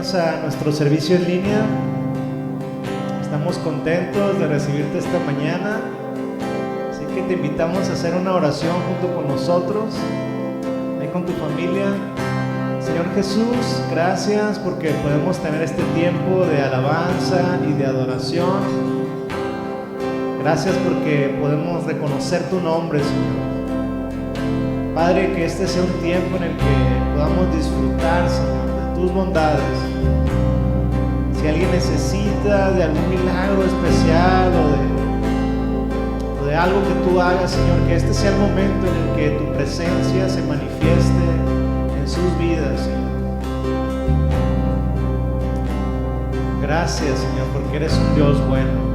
bienvenidos a nuestro servicio en línea. Estamos contentos de recibirte esta mañana, así que te invitamos a hacer una oración junto con nosotros, ahí con tu familia. Señor Jesús, gracias porque podemos tener este tiempo de alabanza y de adoración. Gracias porque podemos reconocer tu nombre, Señor. Padre, que este sea un tiempo en el que podamos disfrutar, Señor, de tus bondades. Si alguien necesita de algún milagro especial o de algo que tú hagas, Señor, que este sea el momento en el que tu presencia se manifieste en sus vidas, Señor. Gracias, Señor, porque eres un Dios bueno.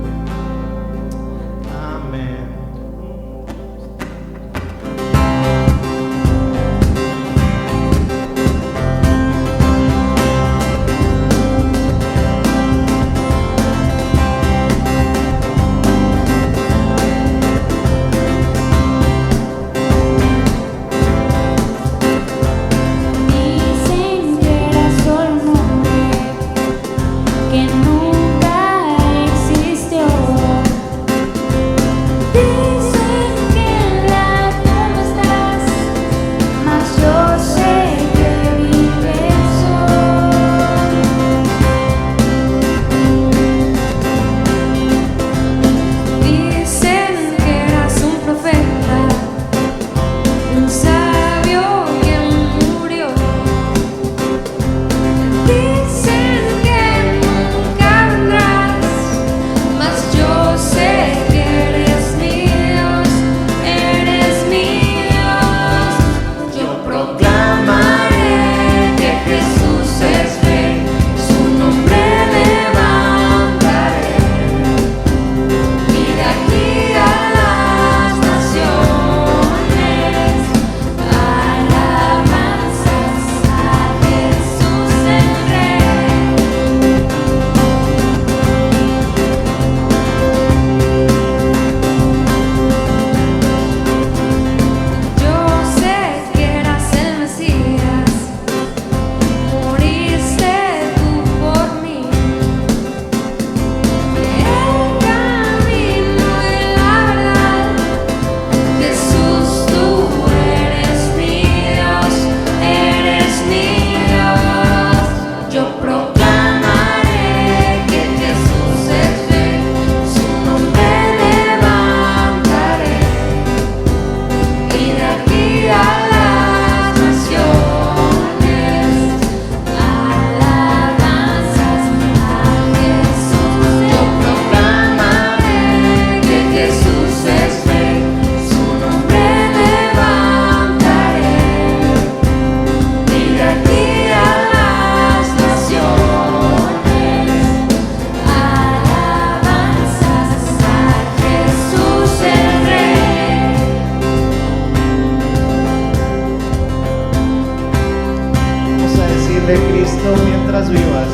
Cristo mientras vivas.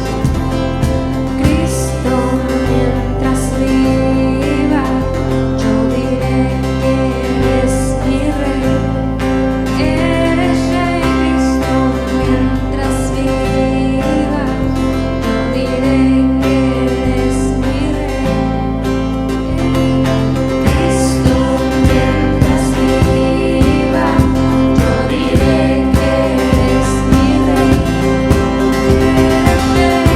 Cristo mientras viva, yo diré que eres mi rey. Eres rey, Cristo mientras viva, yo diré que eres mi rey. Cristo mientras viva, yo diré que eres mi rey. Eres rey.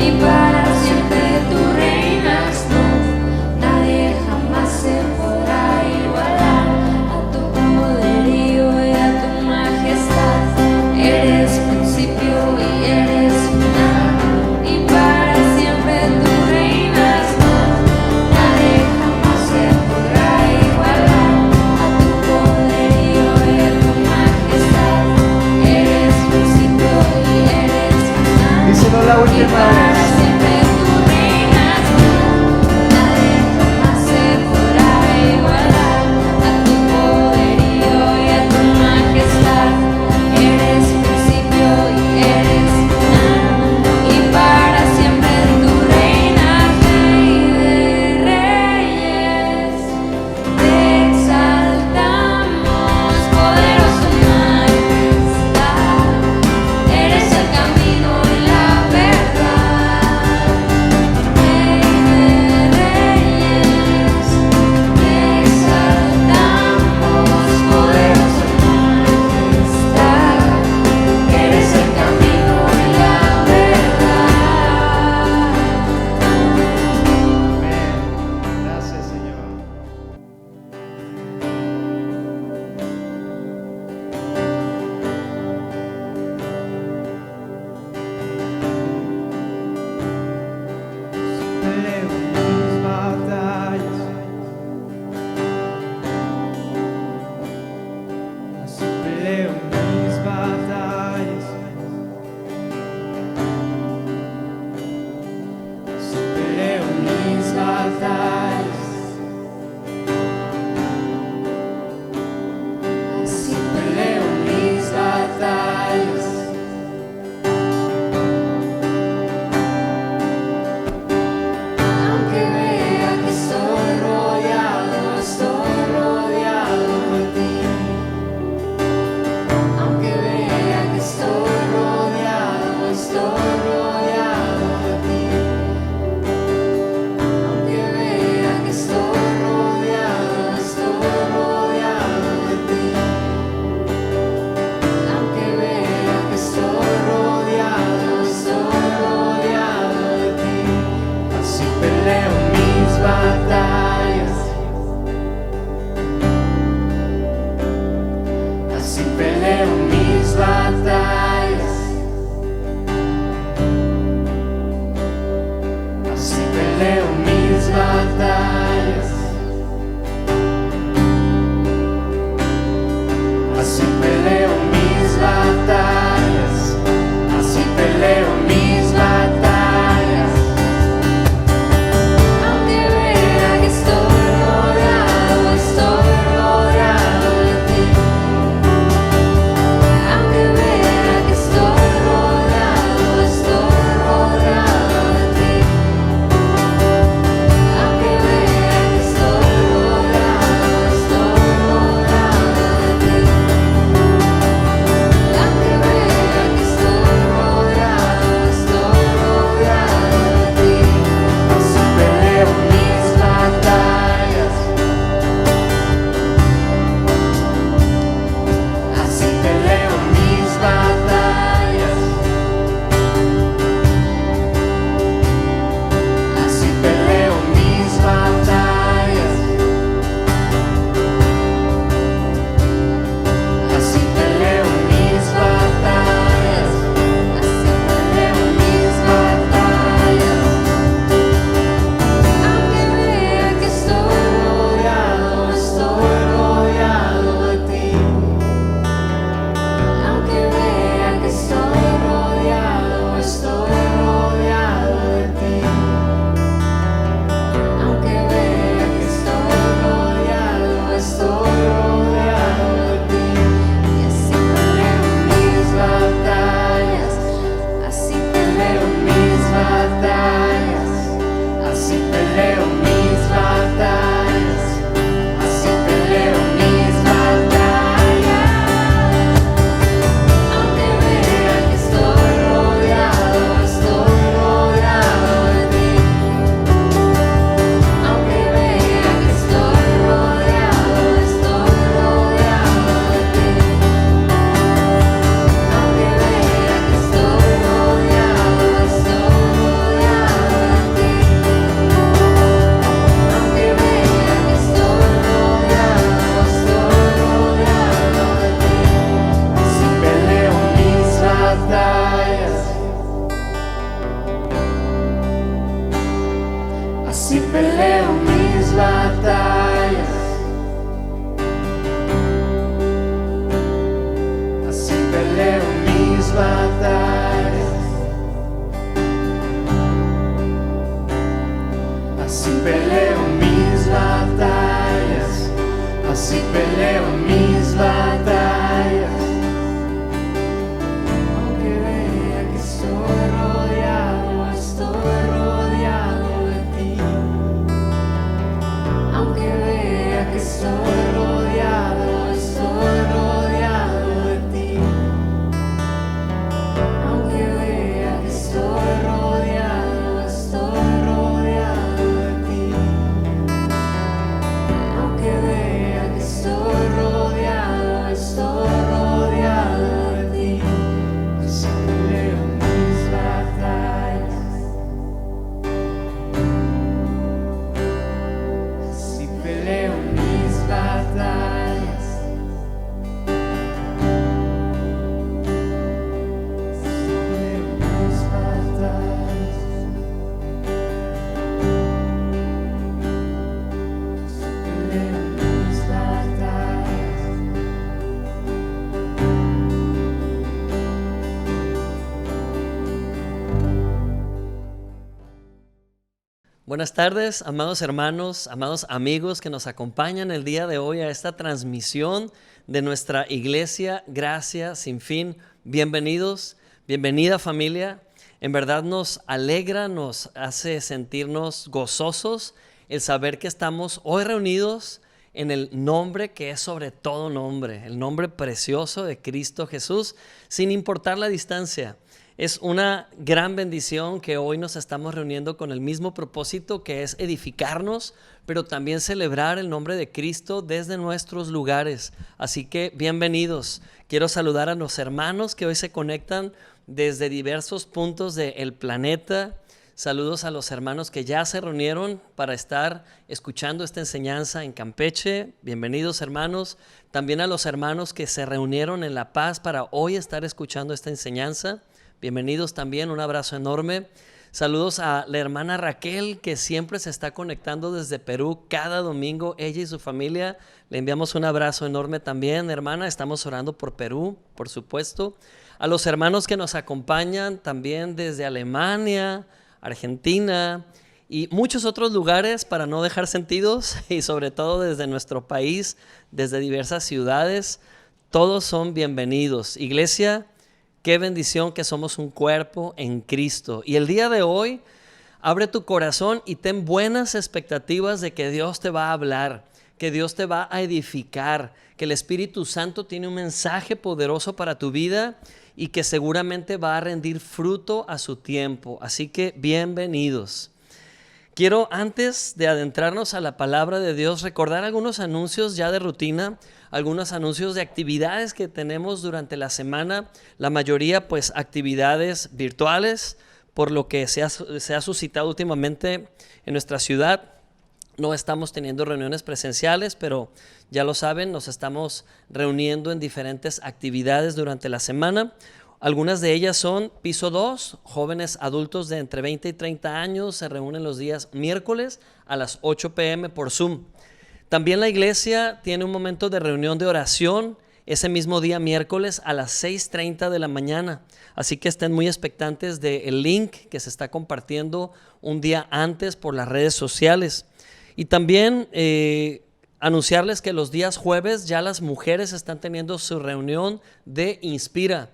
y para siempre tú reinas, no, nadie jamás se podrá igualar a tu poderío y a tu majestad. Eres principio y eres final, y para siempre tú reinas, no, nadie jamás se podrá igualar a tu poderío y a tu majestad. Eres principio y eres final, Díselo la y última para vez. siempre Así peleo mis batallas. Así peleo mis batallas. Así peleo mis batallas. Así peleo mis batallas. Aunque vea que estoy rodeado de ti. Aunque vea que estoy rodeado de ti. Aunque vea que estoy rodeado de ti. Aunque vea que estoy rodeado de ti. Así peleo mis batallas. Así peleo mis batallas. Así peleo mis batallas. Así peleo mis batallas. Buenas tardes, amados hermanos, amados amigos que nos acompañan el día de hoy a esta transmisión de nuestra iglesia Gracia Sin Fin. Bienvenidos, bienvenida familia. En verdad nos alegra, nos hace sentirnos gozosos el saber que estamos hoy reunidos en el nombre que es sobre todo nombre, el nombre precioso de Cristo Jesús, sin importar la distancia. Es una gran bendición que hoy nos estamos reuniendo con el mismo propósito, que es edificarnos, pero también celebrar el nombre de Cristo desde nuestros lugares. Así que bienvenidos. Quiero saludar a los hermanos que hoy se conectan desde diversos puntos del planeta. Saludos a los hermanos que ya se reunieron para estar escuchando esta enseñanza en Campeche. Bienvenidos, hermanos. También a los hermanos que se reunieron en La Paz para hoy estar escuchando esta enseñanza. Bienvenidos también, un abrazo enorme. Saludos a la hermana Raquel, que siempre se está conectando desde Perú cada domingo, ella y su familia. Le enviamos un abrazo enorme también, hermana. Estamos orando por Perú, por supuesto. A los hermanos que nos acompañan también desde Alemania, Argentina y muchos otros lugares, para no dejar sentidos, y sobre todo desde nuestro país, desde diversas ciudades. Todos son bienvenidos. Iglesia, qué bendición que somos un cuerpo en Cristo. Y el día de hoy, abre tu corazón y ten buenas expectativas de que Dios te va a hablar, que Dios te va a edificar, que el Espíritu Santo tiene un mensaje poderoso para tu vida y que seguramente va a rendir fruto a su tiempo. Así que bienvenidos. Quiero, antes de adentrarnos a la palabra de Dios, recordar algunos anuncios ya de rutina, algunos anuncios de actividades que tenemos durante la semana, la mayoría pues actividades virtuales, por lo que se ha suscitado últimamente en nuestra ciudad. No estamos teniendo reuniones presenciales, pero ya lo saben, nos estamos reuniendo en diferentes actividades durante la semana. Algunas de ellas son Piso 2, jóvenes adultos de entre 20 y 30 años se reúnen los días miércoles a las 8 p.m. por Zoom. También la iglesia tiene un momento de reunión de oración ese mismo día miércoles a las 6:30 de la mañana. Así que estén muy expectantes del link que se está compartiendo un día antes por las redes sociales. Y también anunciarles que los días jueves ya las mujeres están teniendo su reunión de Inspira.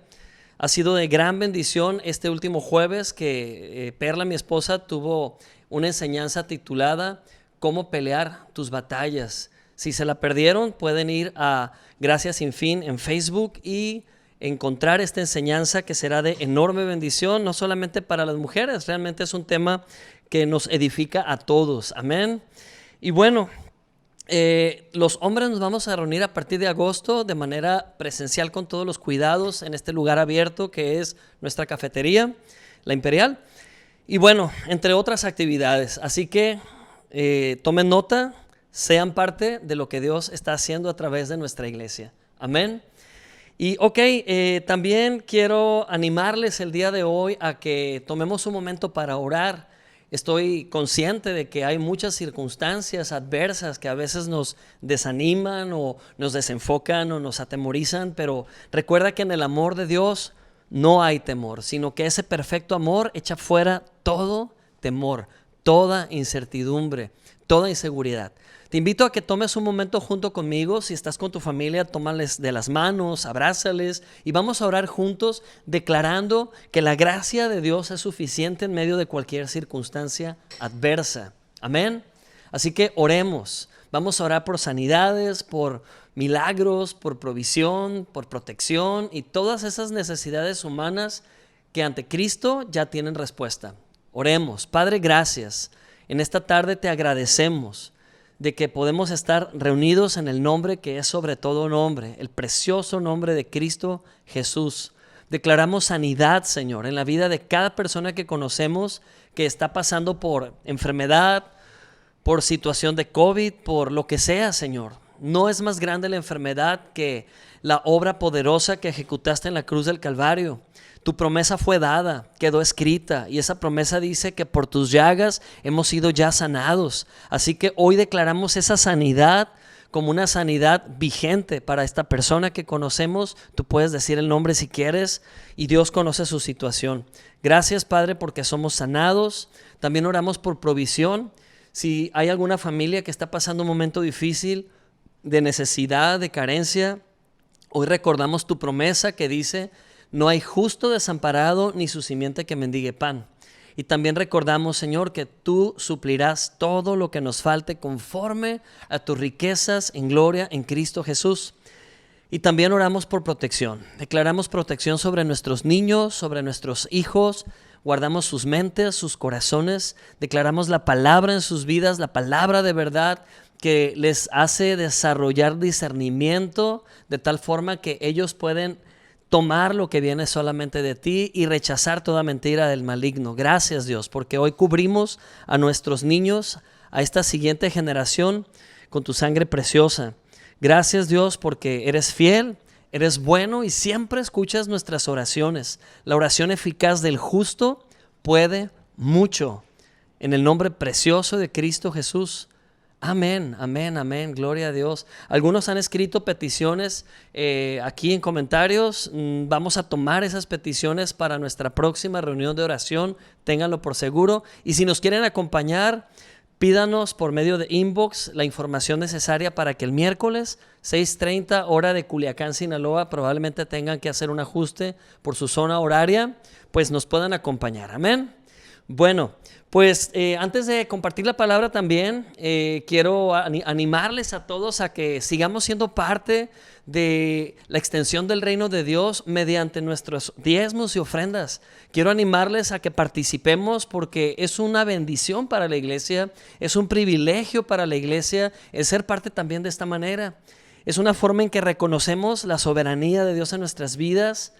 Ha sido de gran bendición este último jueves que Perla, mi esposa, tuvo una enseñanza titulada ¿Cómo pelear tus batallas? Si se la perdieron, pueden ir a Gracia Sin Fin en Facebook y encontrar esta enseñanza que será de enorme bendición, no solamente para las mujeres, realmente es un tema que nos edifica a todos. Amén. Y bueno, los hombres nos vamos a reunir a partir de agosto de manera presencial con todos los cuidados en este lugar abierto que es nuestra cafetería, La Imperial. Y bueno, entre otras actividades. Así que tomen nota, sean parte de lo que Dios está haciendo a través de nuestra iglesia. Amén. Y también quiero animarles el día de hoy a que tomemos un momento para orar. Estoy consciente de que hay muchas circunstancias adversas que a veces nos desaniman o nos desenfocan o nos atemorizan, pero recuerda que en el amor de Dios no hay temor, sino que ese perfecto amor echa fuera todo temor, toda incertidumbre, toda inseguridad. Te invito a que tomes un momento junto conmigo. Si estás con tu familia, tómales de las manos, abrázales y vamos a orar juntos declarando que la gracia de Dios es suficiente en medio de cualquier circunstancia adversa. Amén. Así que oremos. Vamos a orar por sanidades, por milagros, por provisión, por protección y todas esas necesidades humanas que ante Cristo ya tienen respuesta. Oremos. Padre, gracias. En esta tarde te agradecemos de que podemos estar reunidos en el nombre que es sobre todo nombre, el precioso nombre de Cristo Jesús. Declaramos sanidad, Señor, en la vida de cada persona que conocemos que está pasando por enfermedad, por situación de COVID, por lo que sea, Señor. No es más grande la enfermedad que la obra poderosa que ejecutaste en la cruz del Calvario. Tu promesa fue dada, quedó escrita y esa promesa dice que por tus llagas hemos sido ya sanados. Así que hoy declaramos esa sanidad como una sanidad vigente para esta persona que conocemos. Tú puedes decir el nombre si quieres y Dios conoce su situación. Gracias, Padre, porque somos sanados. También oramos por provisión. Si hay alguna familia que está pasando un momento difícil de necesidad, de carencia, hoy recordamos tu promesa que dice: no hay justo desamparado ni su simiente que mendigue pan. Y también recordamos, Señor, que tú suplirás todo lo que nos falte conforme a tus riquezas en gloria en Cristo Jesús. Y también oramos por protección. Declaramos protección sobre nuestros niños, sobre nuestros hijos. Guardamos sus mentes, sus corazones. Declaramos la palabra en sus vidas, la palabra de verdad que les hace desarrollar discernimiento de tal forma que ellos pueden tomar lo que viene solamente de ti y rechazar toda mentira del maligno. Gracias, Dios, porque hoy cubrimos a nuestros niños, a esta siguiente generación, con tu sangre preciosa. Gracias, Dios, porque eres fiel, eres bueno y siempre escuchas nuestras oraciones. La oración eficaz del justo puede mucho. En el nombre precioso de Cristo Jesús. Amén, amén, amén, gloria a Dios. Algunos han escrito peticiones aquí en comentarios. Vamos a tomar esas peticiones para nuestra próxima reunión de oración, ténganlo por seguro. Y si nos quieren acompañar, pídanos por medio de inbox la información necesaria para que el miércoles 6:30 hora de Culiacán, Sinaloa, probablemente tengan que hacer un ajuste por su zona horaria, pues nos puedan acompañar, amén. Bueno, pues antes de compartir la palabra también quiero animarles a todos a que sigamos siendo parte de la extensión del reino de Dios mediante nuestros diezmos y ofrendas. Quiero animarles a que participemos porque es una bendición para la iglesia, es un privilegio para la iglesia el ser parte también de esta manera. Es una forma en que reconocemos la soberanía de Dios en nuestras vidas.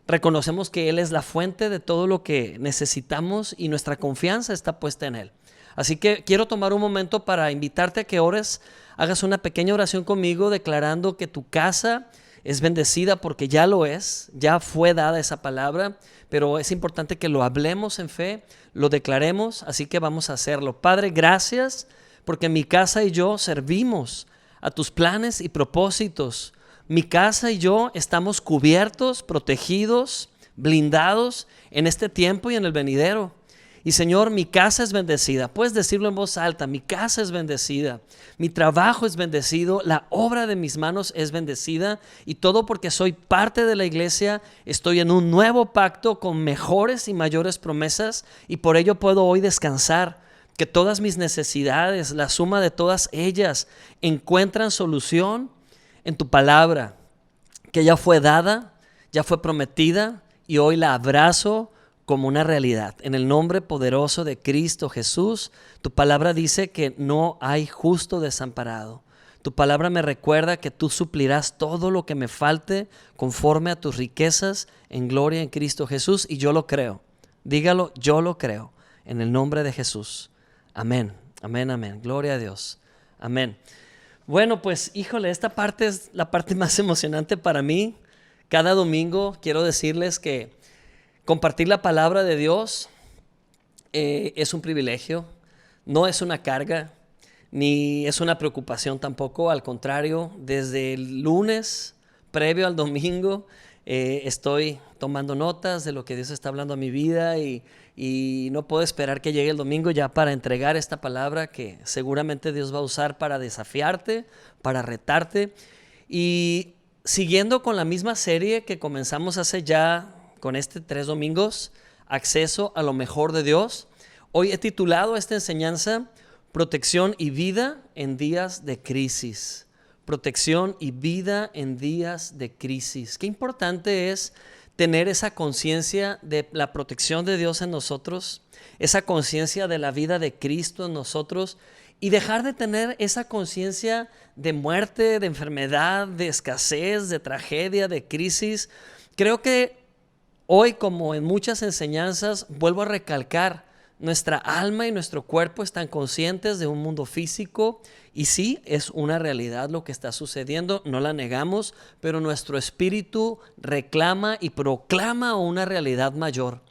Reconocemos que Él es la fuente de todo lo que necesitamos y nuestra confianza está puesta en Él. Así que quiero tomar un momento para invitarte a que ores, hagas una pequeña oración conmigo declarando que tu casa es bendecida porque ya lo es, ya fue dada esa palabra, pero es importante que lo hablemos en fe, lo declaremos, así que vamos a hacerlo. Padre, gracias porque mi casa y yo servimos a tus planes y propósitos. Mi casa y yo estamos cubiertos, protegidos, blindados en este tiempo y en el venidero. Y Señor, mi casa es bendecida. Puedes decirlo en voz alta, mi casa es bendecida. Mi trabajo es bendecido, la obra de mis manos es bendecida. Y todo porque soy parte de la iglesia, estoy en un nuevo pacto con mejores y mayores promesas. Y por ello puedo hoy descansar. Que todas mis necesidades, la suma de todas ellas, encuentran solución en tu palabra, que ya fue dada, ya fue prometida y hoy la abrazo como una realidad. En el nombre poderoso de Cristo Jesús, tu palabra dice que no hay justo desamparado. Tu palabra me recuerda que tú suplirás todo lo que me falte conforme a tus riquezas en gloria en Cristo Jesús y yo lo creo. Dígalo, yo lo creo, en el nombre de Jesús. Amén, amén, amén. Gloria a Dios. Amén. Bueno, pues, híjole, esta parte es la parte más emocionante para mí. Cada domingo quiero decirles que compartir la palabra de Dios es un privilegio, no es una carga, ni es una preocupación tampoco. Al contrario, desde el lunes previo al domingo estoy tomando notas de lo que Dios está hablando a mi vida y no puedo esperar que llegue el domingo ya para entregar esta palabra que seguramente Dios va a usar para desafiarte, para retarte. Y siguiendo con la misma serie que comenzamos hace ya con 3 domingos, Acceso a lo mejor de Dios, hoy he titulado esta enseñanza Protección y vida en días de crisis. Protección y vida en días de crisis. Qué importante es tener esa conciencia de la protección de Dios en nosotros, esa conciencia de la vida de Cristo en nosotros y dejar de tener esa conciencia de muerte, de enfermedad, de escasez, de tragedia, de crisis. Creo que hoy, como en muchas enseñanzas, vuelvo a recalcar, nuestra alma y nuestro cuerpo están conscientes de un mundo físico y sí, es una realidad lo que está sucediendo, no la negamos, pero nuestro espíritu reclama y proclama una realidad mayor.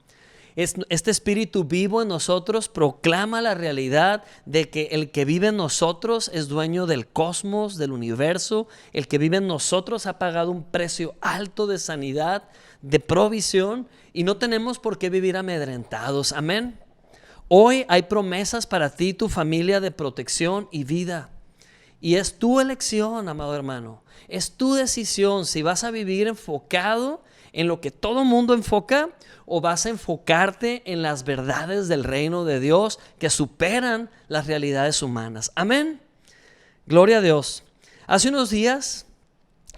Este espíritu vivo en nosotros proclama la realidad de que el que vive en nosotros es dueño del cosmos, del universo. El que vive en nosotros ha pagado un precio alto de sanidad, de provisión, y no tenemos por qué vivir amedrentados. Amén. Hoy hay promesas para ti y tu familia de protección y vida. Y es tu elección, amado hermano. Es tu decisión si vas a vivir enfocado en lo que todo mundo enfoca o vas a enfocarte en las verdades del reino de Dios que superan las realidades humanas. Amén. Gloria a Dios. Hace unos días,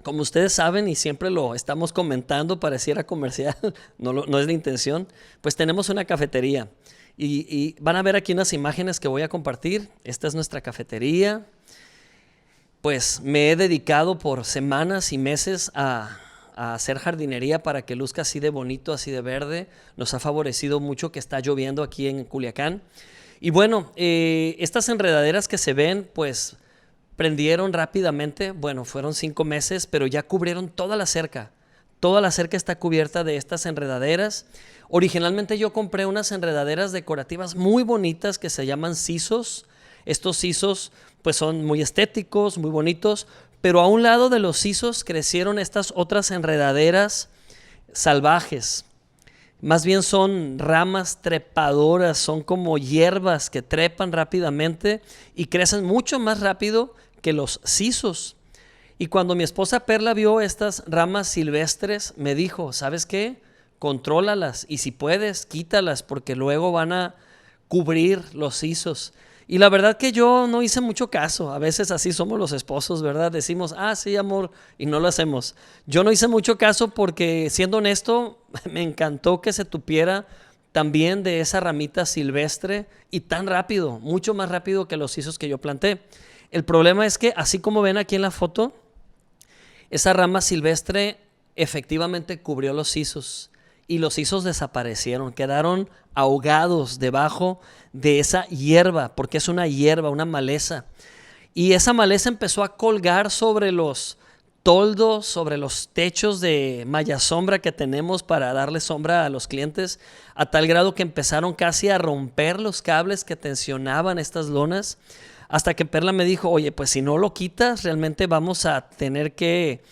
como ustedes saben y siempre lo estamos comentando, pareciera comercial, no es la intención, pues tenemos una cafetería. Y van a ver aquí unas imágenes que voy a compartir. Esta es nuestra cafetería. Pues me he dedicado por semanas y meses a hacer jardinería para que luzca así de bonito, así de verde. Nos ha favorecido mucho que está lloviendo aquí en Culiacán. Y bueno, estas enredaderas que se ven, pues prendieron rápidamente. Bueno, fueron 5 meses, pero ya cubrieron toda la cerca. Toda la cerca está cubierta de estas enredaderas. Originalmente yo compré unas enredaderas decorativas muy bonitas que se llaman sisos. Estos sisos pues son muy estéticos, muy bonitos, pero a un lado de los sisos crecieron estas otras enredaderas salvajes. Más bien son ramas trepadoras, son como hierbas que trepan rápidamente y crecen mucho más rápido que los sisos. Y cuando mi esposa Perla vio estas ramas silvestres, me dijo, ¿sabes qué? Contrólalas y si puedes, quítalas porque luego van a cubrir los sisos. Y la verdad que yo no hice mucho caso. A veces así somos los esposos, ¿verdad? Decimos, sí, amor, y no lo hacemos. Yo no hice mucho caso porque, siendo honesto, me encantó que se tupiera también de esa ramita silvestre y tan rápido, mucho más rápido que los sisos que yo planté. El problema es que, así como ven aquí en la foto, esa rama silvestre efectivamente cubrió los sisos y los sisos desaparecieron, quedaron ahogados debajo de esa hierba, porque es una hierba, una maleza. Y esa maleza empezó a colgar sobre los toldos, sobre los techos de malla sombra que tenemos para darle sombra a los clientes, a tal grado que empezaron casi a romper los cables que tensionaban estas lonas. Hasta que Perla me dijo, oye, pues si no lo quitas, realmente vamos a tener que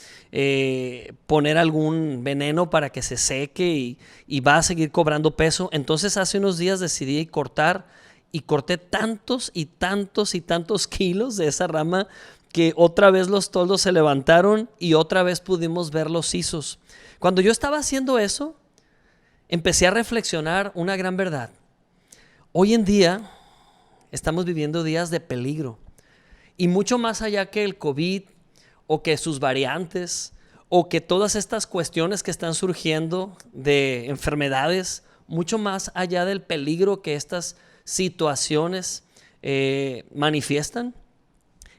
poner algún veneno para que se seque y va a seguir cobrando peso. Entonces hace unos días decidí cortar y corté tantos y tantos y tantos kilos de esa rama que otra vez los toldos se levantaron y otra vez pudimos ver los sisos. Cuando yo estaba haciendo eso, empecé a reflexionar una gran verdad. Hoy en día estamos viviendo días de peligro y mucho más allá que el COVID o que sus variantes o que todas estas cuestiones que están surgiendo de enfermedades, mucho más allá del peligro que estas situaciones manifiestan,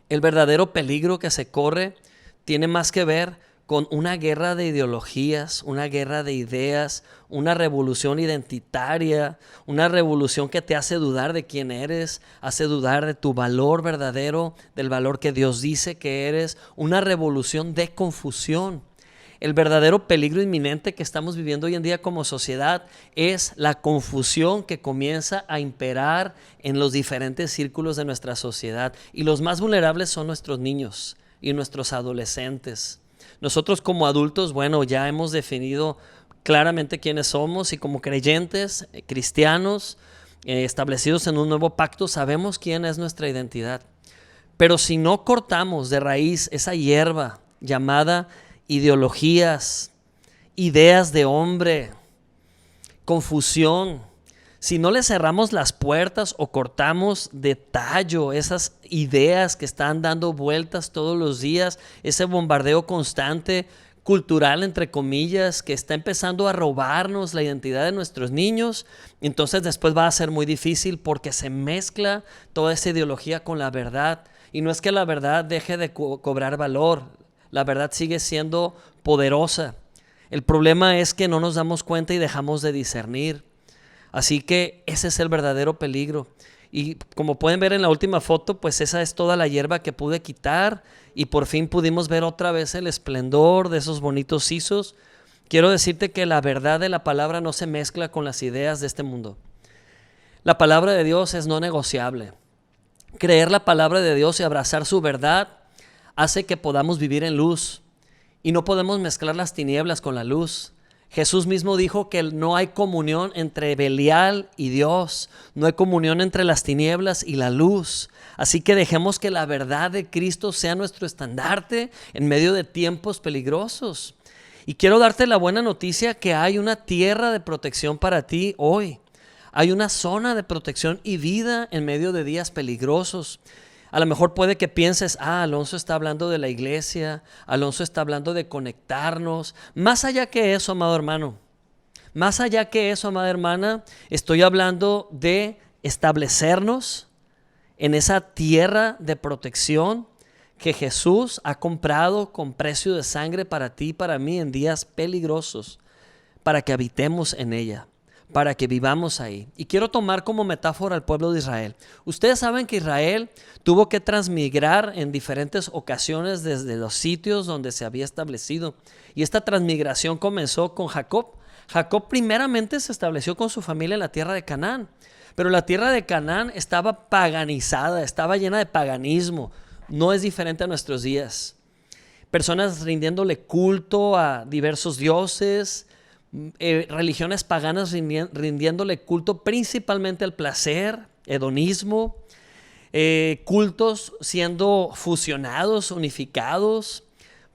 el verdadero peligro que se corre tiene más que ver con una guerra de ideologías, una guerra de ideas, una revolución identitaria, una revolución que te hace dudar de quién eres, hace dudar de tu valor verdadero, del valor que Dios dice que eres, una revolución de confusión. el verdadero peligro inminente que estamos viviendo hoy en día como sociedad es la confusión que comienza a imperar en los diferentes círculos de nuestra sociedad. Y los más vulnerables son nuestros niños y nuestros adolescentes. Nosotros como adultos, bueno, ya hemos definido claramente quiénes somos y como creyentes, cristianos, establecidos en un nuevo pacto, sabemos quién es nuestra identidad. Pero si no cortamos de raíz esa hierba llamada ideologías, ideas de hombre, confusión, si no le cerramos las puertas o cortamos de tallo esas ideas que están dando vueltas todos los días, ese bombardeo constante cultural, entre comillas, que está empezando a robarnos la identidad de nuestros niños, entonces después va a ser muy difícil porque se mezcla toda esa ideología con la verdad. Y no es que la verdad deje de cobrar valor, la verdad sigue siendo poderosa. El problema es que no nos damos cuenta y dejamos de discernir. Así que ese es el verdadero peligro. Y como pueden ver en la última foto, pues esa es toda la hierba que pude quitar y por fin pudimos ver otra vez el esplendor de esos bonitos sisos. Quiero decirte que la verdad de la palabra no se mezcla con las ideas de este mundo. La palabra de Dios es no negociable. Creer la palabra de Dios y abrazar su verdad hace que podamos vivir en luz y no podemos mezclar las tinieblas con la luz. Jesús mismo dijo que no hay comunión entre Belial y Dios, no hay comunión entre las tinieblas y la luz. Así que dejemos que la verdad de Cristo sea nuestro estandarte en medio de tiempos peligrosos. Y quiero darte la buena noticia que hay una tierra de protección para ti hoy. Hay una zona de protección y vida en medio de días peligrosos. A lo mejor puede que pienses, Alonso está hablando de la iglesia, Alonso está hablando de conectarnos. Más allá que eso, amado hermano, más allá que eso, amada hermana, estoy hablando de establecernos en esa tierra de protección que Jesús ha comprado con precio de sangre para ti y para mí en días peligrosos, para que habitemos en ella, para que vivamos ahí. Y quiero tomar como metáfora al pueblo de Israel. Ustedes saben que Israel tuvo que transmigrar en diferentes ocasiones desde los sitios donde se había establecido. Y esta transmigración comenzó con Jacob. Jacob primeramente se estableció con su familia en la tierra de Canaán. Pero la tierra de Canaán estaba paganizada, estaba llena de paganismo. No es diferente a nuestros días. Personas rindiéndole culto a diversos dioses, religiones paganas rindiéndole culto principalmente al placer, hedonismo, cultos siendo fusionados, unificados,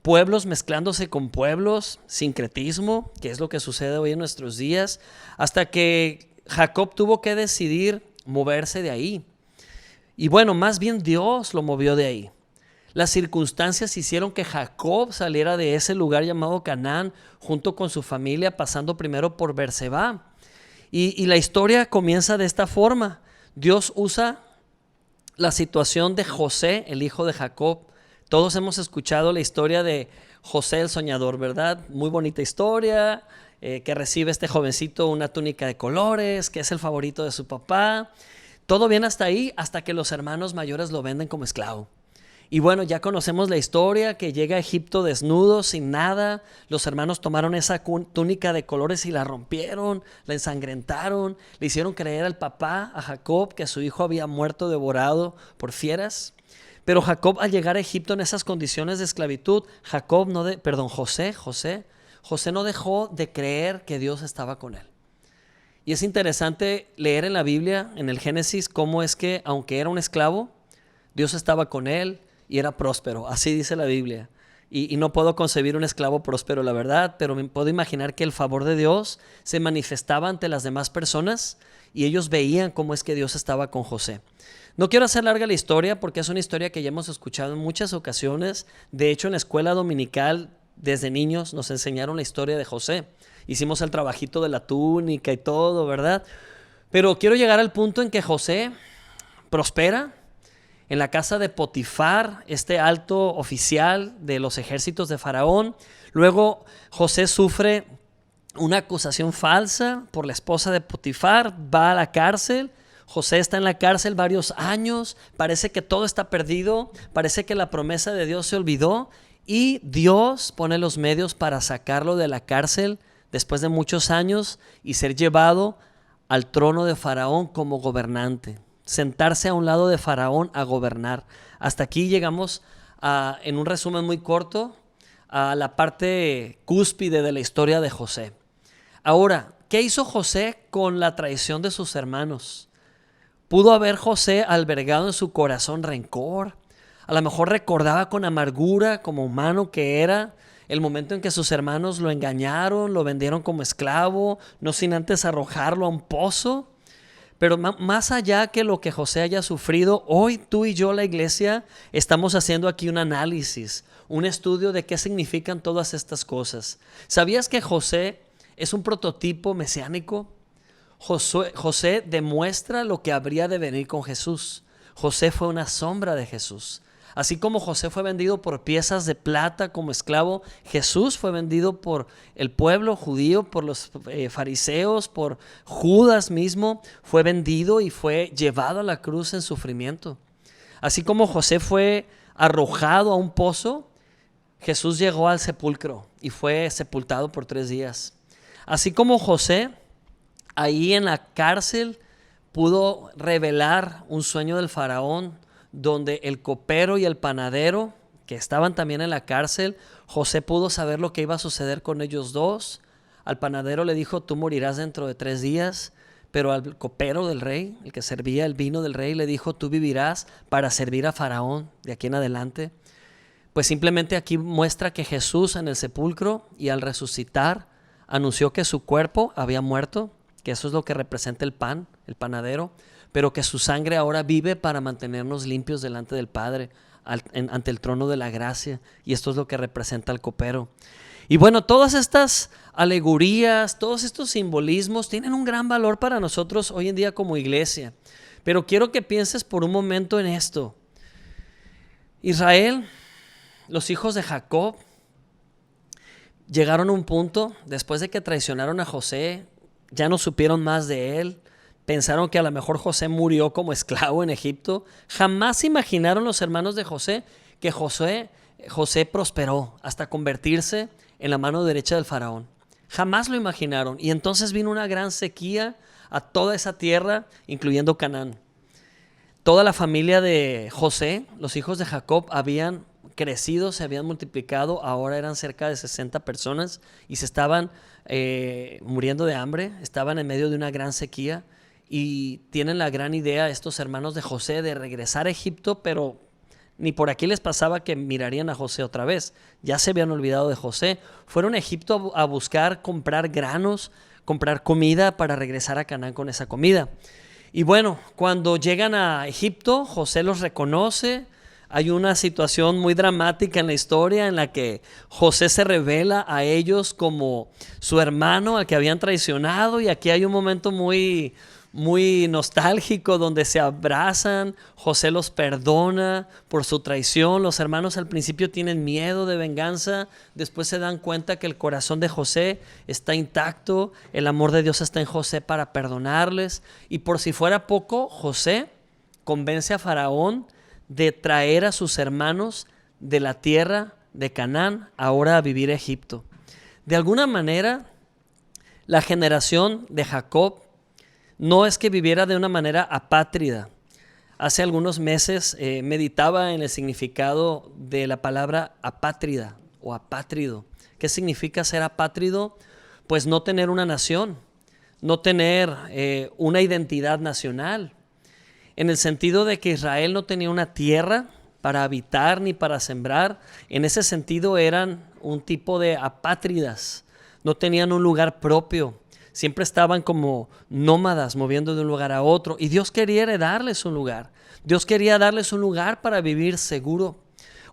pueblos mezclándose con pueblos, sincretismo, que es lo que sucede hoy en nuestros días, hasta que Jacob tuvo que decidir moverse de ahí. Y bueno, más bien Dios lo movió de ahí. Las circunstancias hicieron que Jacob saliera de ese lugar llamado Canaán junto con su familia, pasando primero por Berseba. Y la historia comienza de esta forma. Dios usa la situación de José, el hijo de Jacob. Todos hemos escuchado la historia de José el soñador, ¿verdad? Muy bonita historia, que recibe este jovencito una túnica de colores, que es el favorito de su papá. Todo bien hasta ahí, hasta que los hermanos mayores lo venden como esclavo. Y bueno, ya conocemos la historia, que llega a Egipto desnudo, sin nada. Los hermanos tomaron esa túnica de colores y la rompieron, la ensangrentaron. Le hicieron creer al papá, a Jacob, que su hijo había muerto devorado por fieras. Pero Jacob, al llegar a Egipto en esas condiciones de esclavitud, José no dejó de creer que Dios estaba con él. Y es interesante leer en la Biblia, en el Génesis, cómo es que, aunque era un esclavo, Dios estaba con él y era próspero. Así dice la Biblia. Y no puedo concebir un esclavo próspero, la verdad, pero me puedo imaginar que el favor de Dios se manifestaba ante las demás personas y ellos veían cómo es que Dios estaba con José. No quiero hacer larga la historia porque es una historia que ya hemos escuchado en muchas ocasiones. De hecho, en la escuela dominical, desde niños, nos enseñaron la historia de José. Hicimos el trabajito de la túnica y todo, ¿verdad? Pero quiero llegar al punto en que José prospera en la casa de Potifar, este alto oficial de los ejércitos de Faraón. Luego José sufre una acusación falsa por la esposa de Potifar, va a la cárcel. José está en la cárcel varios años, parece que todo está perdido, parece que la promesa de Dios se olvidó. y Dios pone los medios para sacarlo de la cárcel después de muchos años y ser llevado al trono de Faraón como gobernante, sentarse a un lado de Faraón a gobernar. Hasta aquí llegamos en un resumen muy corto a la parte cúspide de la historia de José. Ahora, ¿qué hizo José con la traición de sus hermanos? ¿Pudo haber José albergado en su corazón rencor? A lo mejor recordaba con amargura, como humano que era, el momento en que sus hermanos lo engañaron, lo vendieron como esclavo, no sin antes arrojarlo a un pozo. Pero más allá que lo que José haya sufrido, hoy tú y yo, la iglesia, estamos haciendo aquí un análisis, un estudio de qué significan todas estas cosas. ¿Sabías que José es un prototipo mesiánico? José demuestra lo que habría de venir con Jesús. José fue una sombra de Jesús. Así como José fue vendido por piezas de plata como esclavo, Jesús fue vendido por el pueblo judío, por los fariseos, por Judas mismo. Fue vendido y fue llevado a la cruz en sufrimiento. Así como José fue arrojado a un pozo, Jesús llegó al sepulcro y fue sepultado por 3 días. Así como José, ahí en la cárcel, pudo revelar un sueño del faraón, donde el copero y el panadero, que estaban también en la cárcel, José pudo saber lo que iba a suceder con ellos dos. Al panadero le dijo: tú morirás dentro de 3 días. Pero al copero del rey, el que servía el vino del rey, le dijo: tú vivirás para servir a Faraón de aquí en adelante. Pues simplemente aquí muestra que Jesús en el sepulcro y al resucitar anunció que su cuerpo había muerto, que eso es lo que representa el pan, el panadero, pero que su sangre ahora vive para mantenernos limpios delante del Padre, ante el trono de la gracia, y esto es lo que representa el copero. Y bueno, todas estas alegorías, todos estos simbolismos tienen un gran valor para nosotros hoy en día como iglesia, pero quiero que pienses por un momento en esto. Israel, los hijos de Jacob, llegaron a un punto, después de que traicionaron a José, ya no supieron más de él. Pensaron que a lo mejor José murió como esclavo en Egipto. Jamás imaginaron los hermanos de José que José prosperó hasta convertirse en la mano derecha del faraón. Jamás lo imaginaron. Y entonces vino una gran sequía a toda esa tierra, incluyendo Canaán. Toda la familia de José, los hijos de Jacob, habían crecido, se habían multiplicado. Ahora eran cerca de 60 personas y se estaban muriendo de hambre. Estaban en medio de una gran sequía. Y tienen la gran idea estos hermanos de José de regresar a Egipto, pero ni por aquí les pasaba que mirarían a José otra vez. Ya se habían olvidado de José. Fueron a Egipto a buscar comprar granos, comprar comida para regresar a Canaán con esa comida. Y bueno, cuando llegan a Egipto, José los reconoce. Hay una situación muy dramática en la historia en la que José se revela a ellos como su hermano al que habían traicionado, y aquí hay un momento muy nostálgico donde se abrazan. José los perdona por su traición. Los hermanos al principio tienen miedo de venganza, después se dan cuenta que el corazón de José está intacto, el amor de Dios está en José para perdonarles, y por si fuera poco, José convence a Faraón de traer a sus hermanos de la tierra de Canaán ahora a vivir a Egipto. De alguna manera, la generación de Jacob no es que viviera de una manera apátrida. Hace algunos meses meditaba en el significado de la palabra apátrida o apátrido. ¿Qué significa ser apátrido? Pues no tener una nación, no tener una identidad nacional, en el sentido de que Israel no tenía una tierra para habitar ni para sembrar. En ese sentido eran un tipo de apátridas, no tenían un lugar propio. Siempre estaban como nómadas, moviendo de un lugar a otro. Y Dios quería heredarles un lugar. Dios quería darles un lugar para vivir seguro.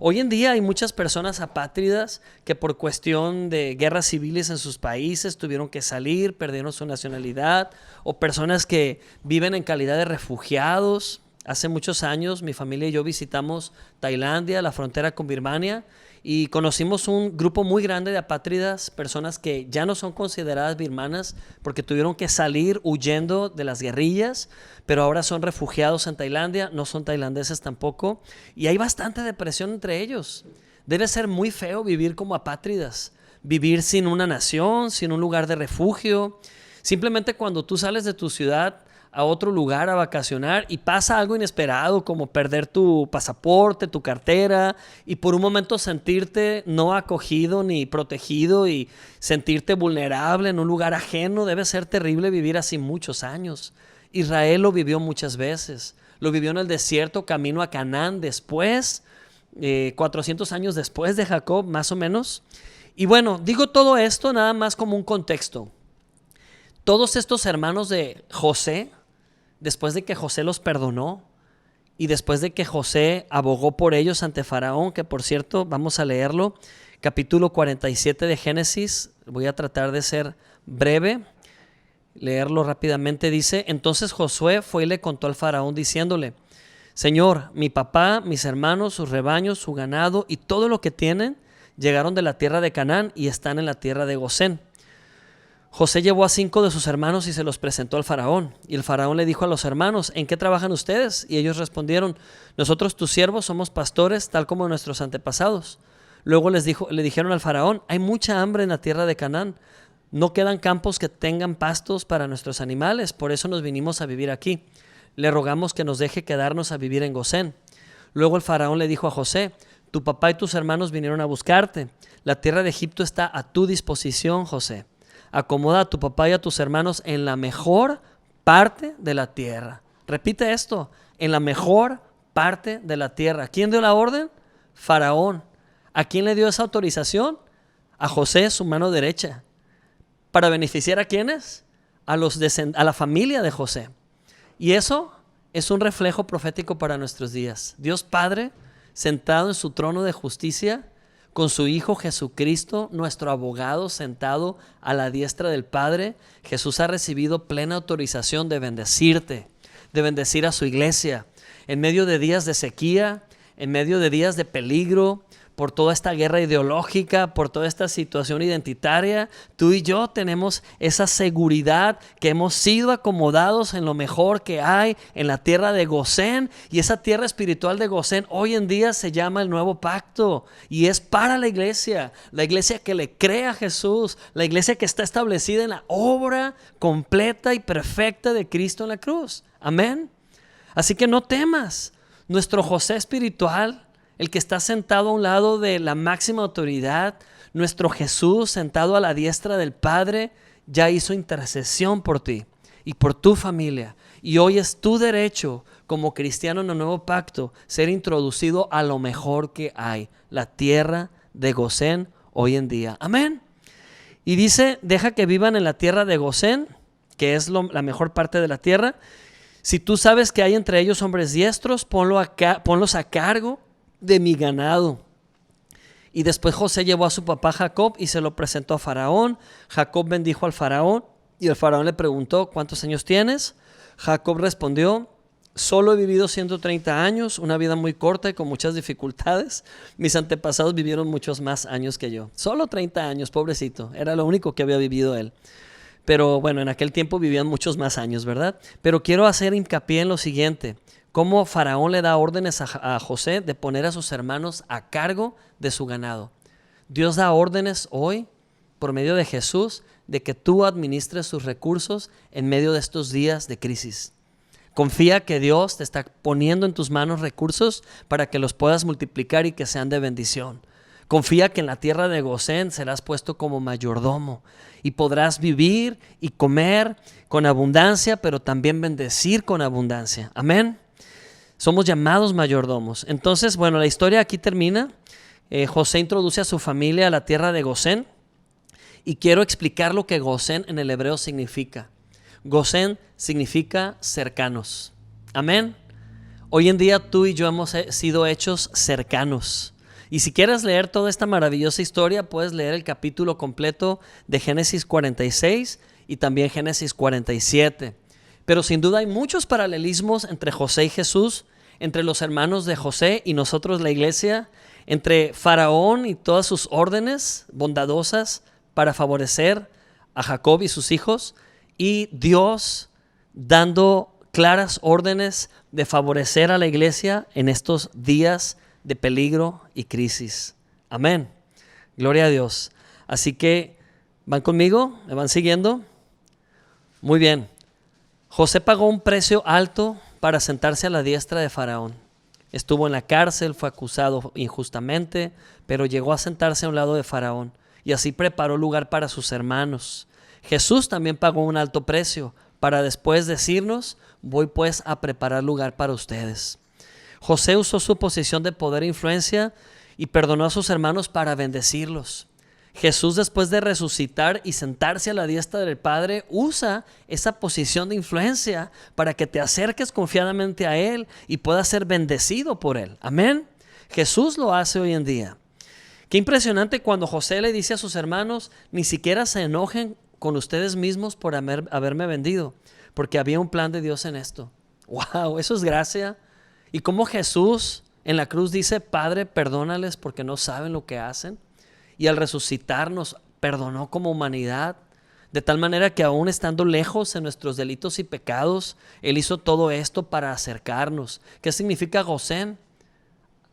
Hoy en día hay muchas personas apátridas que por cuestión de guerras civiles en sus países tuvieron que salir, perdieron su nacionalidad, o personas que viven en calidad de refugiados. Hace muchos años mi familia y yo visitamos Tailandia, la frontera con Birmania, y conocimos un grupo muy grande de apátridas, personas que ya no son consideradas birmanas porque tuvieron que salir huyendo de las guerrillas, pero ahora son refugiados en Tailandia, no son tailandeses tampoco, y hay bastante depresión entre ellos. Debe ser muy feo vivir como apátridas, vivir sin una nación, sin un lugar de refugio. Simplemente cuando tú sales de tu ciudad a otro lugar a vacacionar y pasa algo inesperado como perder tu pasaporte, tu cartera, y por un momento sentirte no acogido ni protegido y sentirte vulnerable en un lugar ajeno, debe ser terrible vivir así muchos años. Israel lo vivió muchas veces, lo vivió en el desierto camino a Canaán después, 400 años después de Jacob más o menos. Y bueno, digo todo esto nada más como un contexto. Todos estos hermanos de José, después de que José los perdonó y después de que José abogó por ellos ante Faraón, que por cierto vamos a leerlo, capítulo 47 de Génesis, voy a tratar de ser breve, leerlo rápidamente, dice: entonces Josué fue y le contó al Faraón diciéndole: Señor, mi papá, mis hermanos, sus rebaños, su ganado y todo lo que tienen llegaron de la tierra de Canaán y están en la tierra de Gosén. José llevó a 5 de sus hermanos y se los presentó al Faraón. Y el Faraón le dijo a los hermanos: ¿en qué trabajan ustedes? Y ellos respondieron: nosotros tus siervos somos pastores, tal como nuestros antepasados. Luego le dijeron al Faraón: hay mucha hambre en la tierra de Canaán. No quedan campos que tengan pastos para nuestros animales, por eso nos vinimos a vivir aquí. Le rogamos que nos deje quedarnos a vivir en Gosén. Luego el Faraón le dijo a José: tu papá y tus hermanos vinieron a buscarte. La tierra de Egipto está a tu disposición, José. Acomoda a tu papá y a tus hermanos en la mejor parte de la tierra. Repite esto: en la mejor parte de la tierra. ¿Quién dio la orden? Faraón. ¿A quién le dio esa autorización? A José, su mano derecha. ¿Para beneficiar a quiénes? A la familia de José. Y eso es un reflejo profético para nuestros días. Dios Padre, sentado en su trono de justicia, con su Hijo Jesucristo, nuestro abogado, sentado a la diestra del Padre. Jesús ha recibido plena autorización de bendecirte, de bendecir a su iglesia. En medio de días de sequía, en medio de días de peligro, por toda esta guerra ideológica, por toda esta situación identitaria, tú y yo tenemos esa seguridad que hemos sido acomodados en lo mejor que hay en la tierra de Gosén, y esa tierra espiritual de Gosén hoy en día se llama el Nuevo Pacto y es para la iglesia que le cree a Jesús, la iglesia que está establecida en la obra completa y perfecta de Cristo en la cruz. Amén. Así que no temas, nuestro José espiritual, el que está sentado a un lado de la máxima autoridad, nuestro Jesús sentado a la diestra del Padre, ya hizo intercesión por ti y por tu familia. Y hoy es tu derecho como cristiano en el Nuevo Pacto ser introducido a lo mejor que hay, la tierra de Gosén hoy en día. Amén. Y dice: deja que vivan en la tierra de Gosén, que es la mejor parte de la tierra. Si tú sabes que hay entre ellos hombres diestros, ponlos a cargo de mi ganado. Y después José llevó a su papá Jacob y se lo presentó a Faraón. Jacob bendijo al Faraón y el Faraón le preguntó: ¿cuántos años tienes? Jacob respondió: solo he vivido 130 años, una vida muy corta y con muchas dificultades. Mis antepasados vivieron muchos más años que yo. Solo 30 años, pobrecito, era lo único que había vivido él. Pero bueno, en aquel tiempo vivían muchos más años, ¿verdad? Pero quiero hacer hincapié en lo siguiente: cómo Faraón le da órdenes a José de poner a sus hermanos a cargo de su ganado. Dios da órdenes hoy, por medio de Jesús, de que tú administres sus recursos en medio de estos días de crisis. Confía que Dios te está poniendo en tus manos recursos para que los puedas multiplicar y que sean de bendición. Confía que en la tierra de Gosén serás puesto como mayordomo y podrás vivir y comer con abundancia, pero también bendecir con abundancia. Amén. Somos llamados mayordomos. Entonces, bueno, la historia aquí termina. José introduce a su familia a la tierra de Gosén y quiero explicar lo que Gosén en el hebreo significa. Gosén significa cercanos. Amén. Hoy en día tú y yo hemos sido hechos cercanos. Y si quieres leer toda esta maravillosa historia, puedes leer el capítulo completo de Génesis 46 y también Génesis 47. Pero sin duda hay muchos paralelismos entre José y Jesús, entre los hermanos de José y nosotros la iglesia, entre Faraón y todas sus órdenes bondadosas para favorecer a Jacob y sus hijos, y Dios dando claras órdenes de favorecer a la iglesia en estos días de peligro y crisis. Amén. Gloria a Dios. Así que, ¿van conmigo? ¿Me van siguiendo? Muy bien. José pagó un precio alto para sentarse a la diestra de Faraón. Estuvo en la cárcel, fue acusado injustamente, pero llegó a sentarse a un lado de Faraón y así preparó lugar para sus hermanos. Jesús también pagó un alto precio para después decirnos: voy pues a preparar lugar para ustedes. José usó su posición de poder e influencia y perdonó a sus hermanos para bendecirlos. Jesús, después de resucitar y sentarse a la diestra del Padre, usa esa posición de influencia para que te acerques confiadamente a Él y puedas ser bendecido por Él. Amén. Jesús lo hace hoy en día. Qué impresionante cuando José le dice a sus hermanos: ni siquiera se enojen con ustedes mismos por haberme vendido, porque había un plan de Dios en esto. ¡Wow! Eso es gracia. Y como Jesús en la cruz dice: Padre, perdónales porque no saben lo que hacen. Y al resucitar nos perdonó como humanidad, de tal manera que aún estando lejos en nuestros delitos y pecados, Él hizo todo esto para acercarnos. ¿Qué significa Gosén?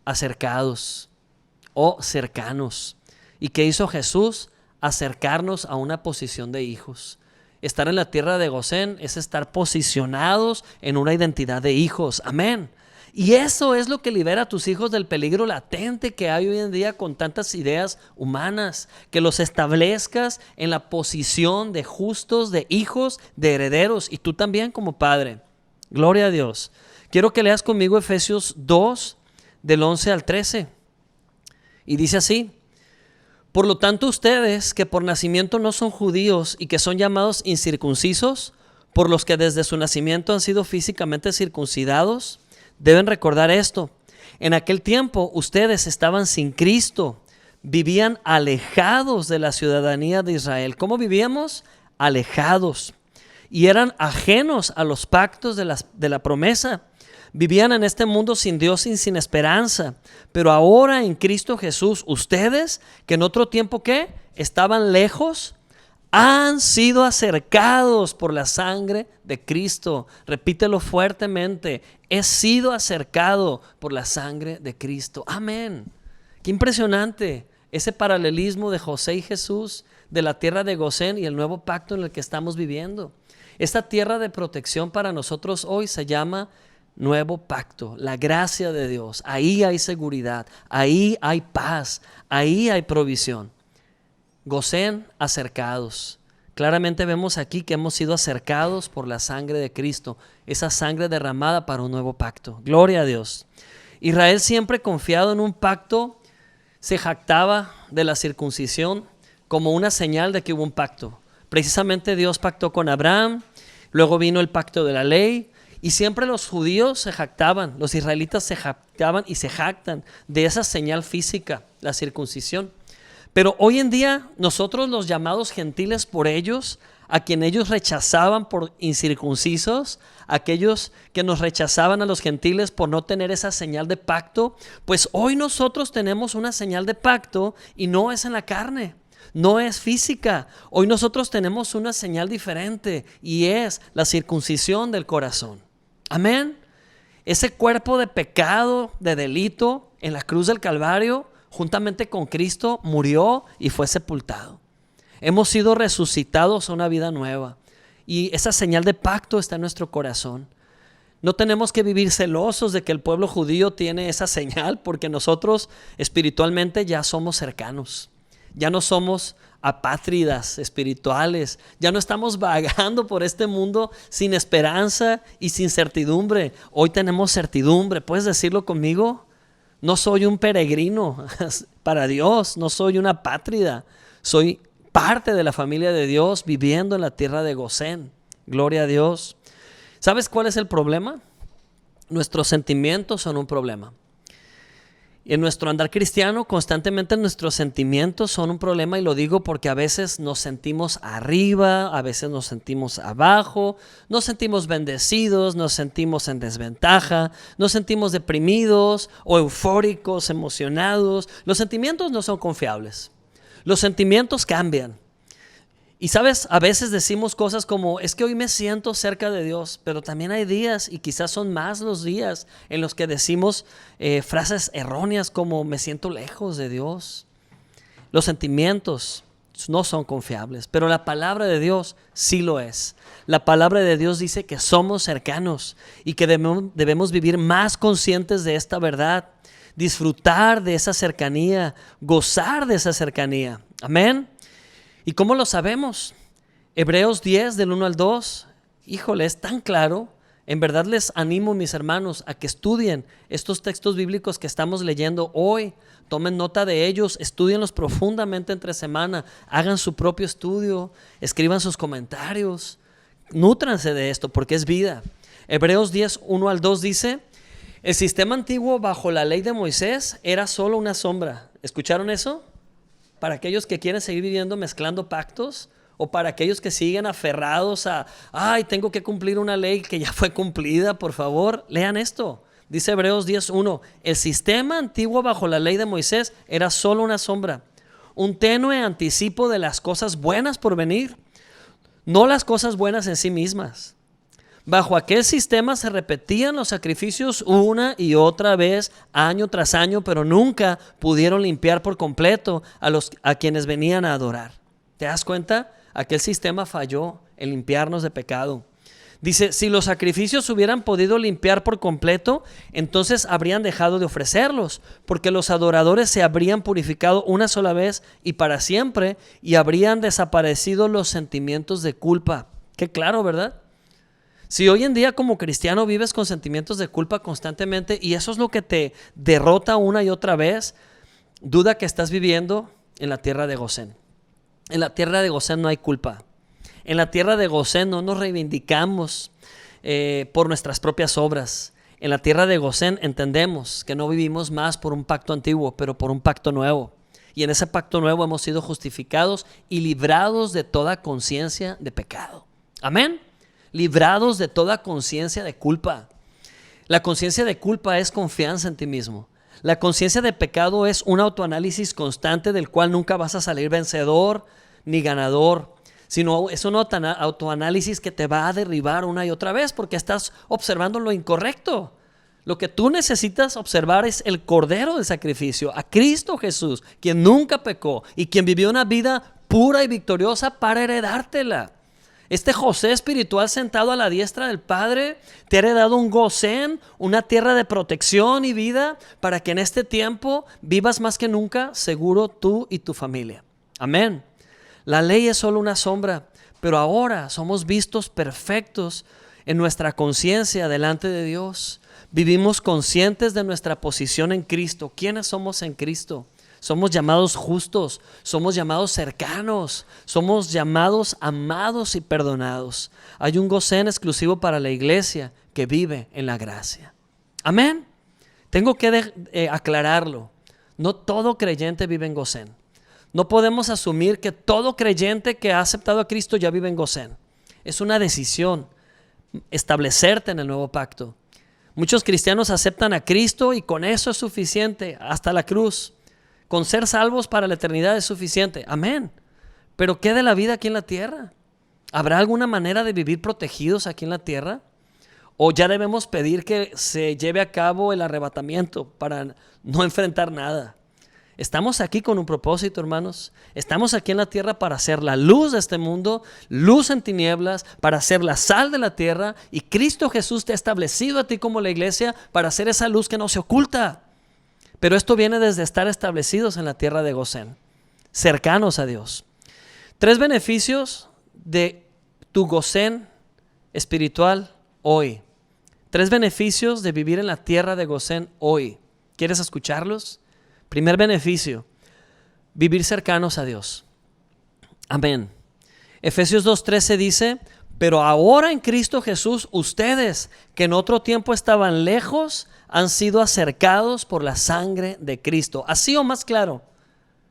Acercados o cercanos. ¿Y qué hizo Jesús? Acercarnos a una posición de hijos. Estar en la tierra de Gosén es estar posicionados en una identidad de hijos. Amén. Y eso es lo que libera a tus hijos del peligro latente que hay hoy en día con tantas ideas humanas, que los establezcas en la posición de justos, de hijos, de herederos, y tú también como padre. Gloria a Dios. Quiero que leas conmigo Efesios 2, del 11 al 13. Y dice así: por lo tanto, ustedes que por nacimiento no son judíos y que son llamados incircuncisos, por los que desde su nacimiento han sido físicamente circuncidados, deben recordar esto: en aquel tiempo ustedes estaban sin Cristo, vivían alejados de la ciudadanía de Israel. ¿Cómo vivíamos? Alejados. Y eran ajenos a los pactos de la promesa. Vivían en este mundo sin Dios y sin esperanza. Pero ahora en Cristo Jesús, ustedes que en otro tiempo ¿qué? Estaban lejos, han sido acercados por la sangre de Cristo. Repítelo fuertemente: he sido acercado por la sangre de Cristo. Amén. Qué impresionante ese paralelismo de José y Jesús, de la tierra de Gosén y el nuevo pacto en el que estamos viviendo. Esta tierra de protección para nosotros hoy se llama nuevo pacto, la gracia de Dios. Ahí hay seguridad, ahí hay paz, ahí hay provisión. Gosén, acercados. Claramente vemos aquí que hemos sido acercados por la sangre de Cristo, esa sangre derramada para un nuevo pacto. Gloria a Dios. Israel, siempre confiado en un pacto, se jactaba de la circuncisión como una señal de que hubo un pacto. Precisamente Dios pactó con Abraham, luego vino el pacto de la ley, y siempre los judíos se jactaban, los israelitas se jactaban y se jactan de esa señal física, la circuncisión. Pero hoy en día nosotros, los llamados gentiles por ellos, a quien ellos rechazaban por incircuncisos, aquellos que nos rechazaban a los gentiles por no tener esa señal de pacto, pues hoy nosotros tenemos una señal de pacto y no es en la carne, no es física. Hoy nosotros tenemos una señal diferente y es la circuncisión del corazón. Amén. Ese cuerpo de pecado, de delito en la cruz del Calvario, juntamente con Cristo, murió y fue sepultado. Hemos sido resucitados a una vida nueva y esa señal de pacto está en nuestro corazón. No tenemos que vivir celosos de que el pueblo judío tiene esa señal, porque nosotros espiritualmente ya somos cercanos. Ya no somos apátridas espirituales, ya no estamos vagando por este mundo sin esperanza y sin certidumbre. Hoy tenemos certidumbre. ¿Puedes decirlo conmigo? No soy un peregrino para Dios, no soy una apátrida, soy parte de la familia de Dios viviendo en la tierra de Gosén. Gloria a Dios. ¿Sabes cuál es el problema? Nuestros sentimientos son un problema. En nuestro andar cristiano, constantemente nuestros sentimientos son un problema, y lo digo porque a veces nos sentimos arriba, a veces nos sentimos abajo, nos sentimos bendecidos, nos sentimos en desventaja, nos sentimos deprimidos o eufóricos, emocionados. Los sentimientos no son confiables. Los sentimientos cambian. Y sabes, a veces decimos cosas como: es que hoy me siento cerca de Dios, pero también hay días, y quizás son más los días, en los que decimos frases erróneas como: me siento lejos de Dios. Los sentimientos no son confiables, pero la palabra de Dios sí lo es. La palabra de Dios dice que somos cercanos y que debemos vivir más conscientes de esta verdad, disfrutar de esa cercanía, gozar de esa cercanía. Amén. ¿Y cómo lo sabemos? Hebreos 10 del 1 al 2, híjole, es tan claro. En verdad les animo, mis hermanos, a que estudien estos textos bíblicos que estamos leyendo hoy. Tomen nota de ellos, estúdienlos profundamente entre semana, hagan su propio estudio, escriban sus comentarios, nútranse de esto porque es vida. Hebreos 10, 1 al 2 dice: el sistema antiguo bajo la ley de Moisés era solo una sombra. ¿Escucharon eso? Para aquellos que quieren seguir viviendo mezclando pactos, o para aquellos que siguen aferrados a, tengo que cumplir una ley que ya fue cumplida, por favor, lean esto. Dice Hebreos 10:1, el sistema antiguo bajo la ley de Moisés era solo una sombra, un tenue anticipo de las cosas buenas por venir, no las cosas buenas en sí mismas. Bajo aquel sistema se repetían los sacrificios una y otra vez, año tras año, pero nunca pudieron limpiar por completo a quienes venían a adorar. ¿Te das cuenta? Aquel sistema falló en limpiarnos de pecado. Dice, si los sacrificios hubieran podido limpiar por completo, entonces habrían dejado de ofrecerlos, porque los adoradores se habrían purificado una sola vez y para siempre, y habrían desaparecido los sentimientos de culpa. Qué claro, ¿verdad? Si hoy en día como cristiano vives con sentimientos de culpa constantemente y eso es lo que te derrota una y otra vez, duda que estás viviendo en la tierra de Gosén. En la tierra de Gosén no hay culpa. En la tierra de Gosén no nos reivindicamos por nuestras propias obras. En la tierra de Gosén entendemos que no vivimos más por un pacto antiguo, pero por un pacto nuevo. Y en ese pacto nuevo hemos sido justificados y librados de toda conciencia de pecado. Amén. Librados de toda conciencia de culpa. La conciencia de culpa es confianza en ti mismo. La conciencia de pecado es un autoanálisis constante del cual nunca vas a salir vencedor ni ganador, sino es un autoanálisis que te va a derribar una y otra vez porque estás observando lo incorrecto. Lo que tú necesitas observar es el Cordero del sacrificio, a Cristo Jesús, quien nunca pecó y quien vivió una vida pura y victoriosa para heredártela. Este José espiritual sentado a la diestra del Padre te ha heredado un Gosén, una tierra de protección y vida para que en este tiempo vivas más que nunca seguro tú y tu familia. Amén. La ley es solo una sombra, pero ahora somos vistos perfectos en nuestra conciencia delante de Dios. Vivimos conscientes de nuestra posición en Cristo. ¿Quiénes somos en Cristo? Somos llamados justos, somos llamados cercanos, somos llamados amados y perdonados. Hay un Gosén exclusivo para la iglesia que vive en la gracia. Amén. Tengo que aclararlo. No todo creyente vive en Gosén. No podemos asumir que todo creyente que ha aceptado a Cristo ya vive en Gosén. Es una decisión establecerte en el nuevo pacto. Muchos cristianos aceptan a Cristo y con eso es suficiente hasta la cruz. Con ser salvos para la eternidad es suficiente. Amén. Pero ¿qué de la vida aquí en la tierra? ¿Habrá alguna manera de vivir protegidos aquí en la tierra? ¿O ya debemos pedir que se lleve a cabo el arrebatamiento para no enfrentar nada? Estamos aquí con un propósito, hermanos. Estamos aquí en la tierra para ser la luz de este mundo, luz en tinieblas, para ser la sal de la tierra. Y Cristo Jesús te ha establecido a ti como la iglesia para ser esa luz que no se oculta. Pero esto viene desde estar establecidos en la tierra de Gosén, cercanos a Dios. 3 beneficios de tu Gosén espiritual hoy. 3 beneficios de vivir en la tierra de Gosén hoy. ¿Quieres escucharlos? Primer beneficio, vivir cercanos a Dios. Amén. Efesios 2:13 dice, pero ahora en Cristo Jesús, ustedes que en otro tiempo estaban lejos, han sido acercados por la sangre de Cristo. Así o más claro,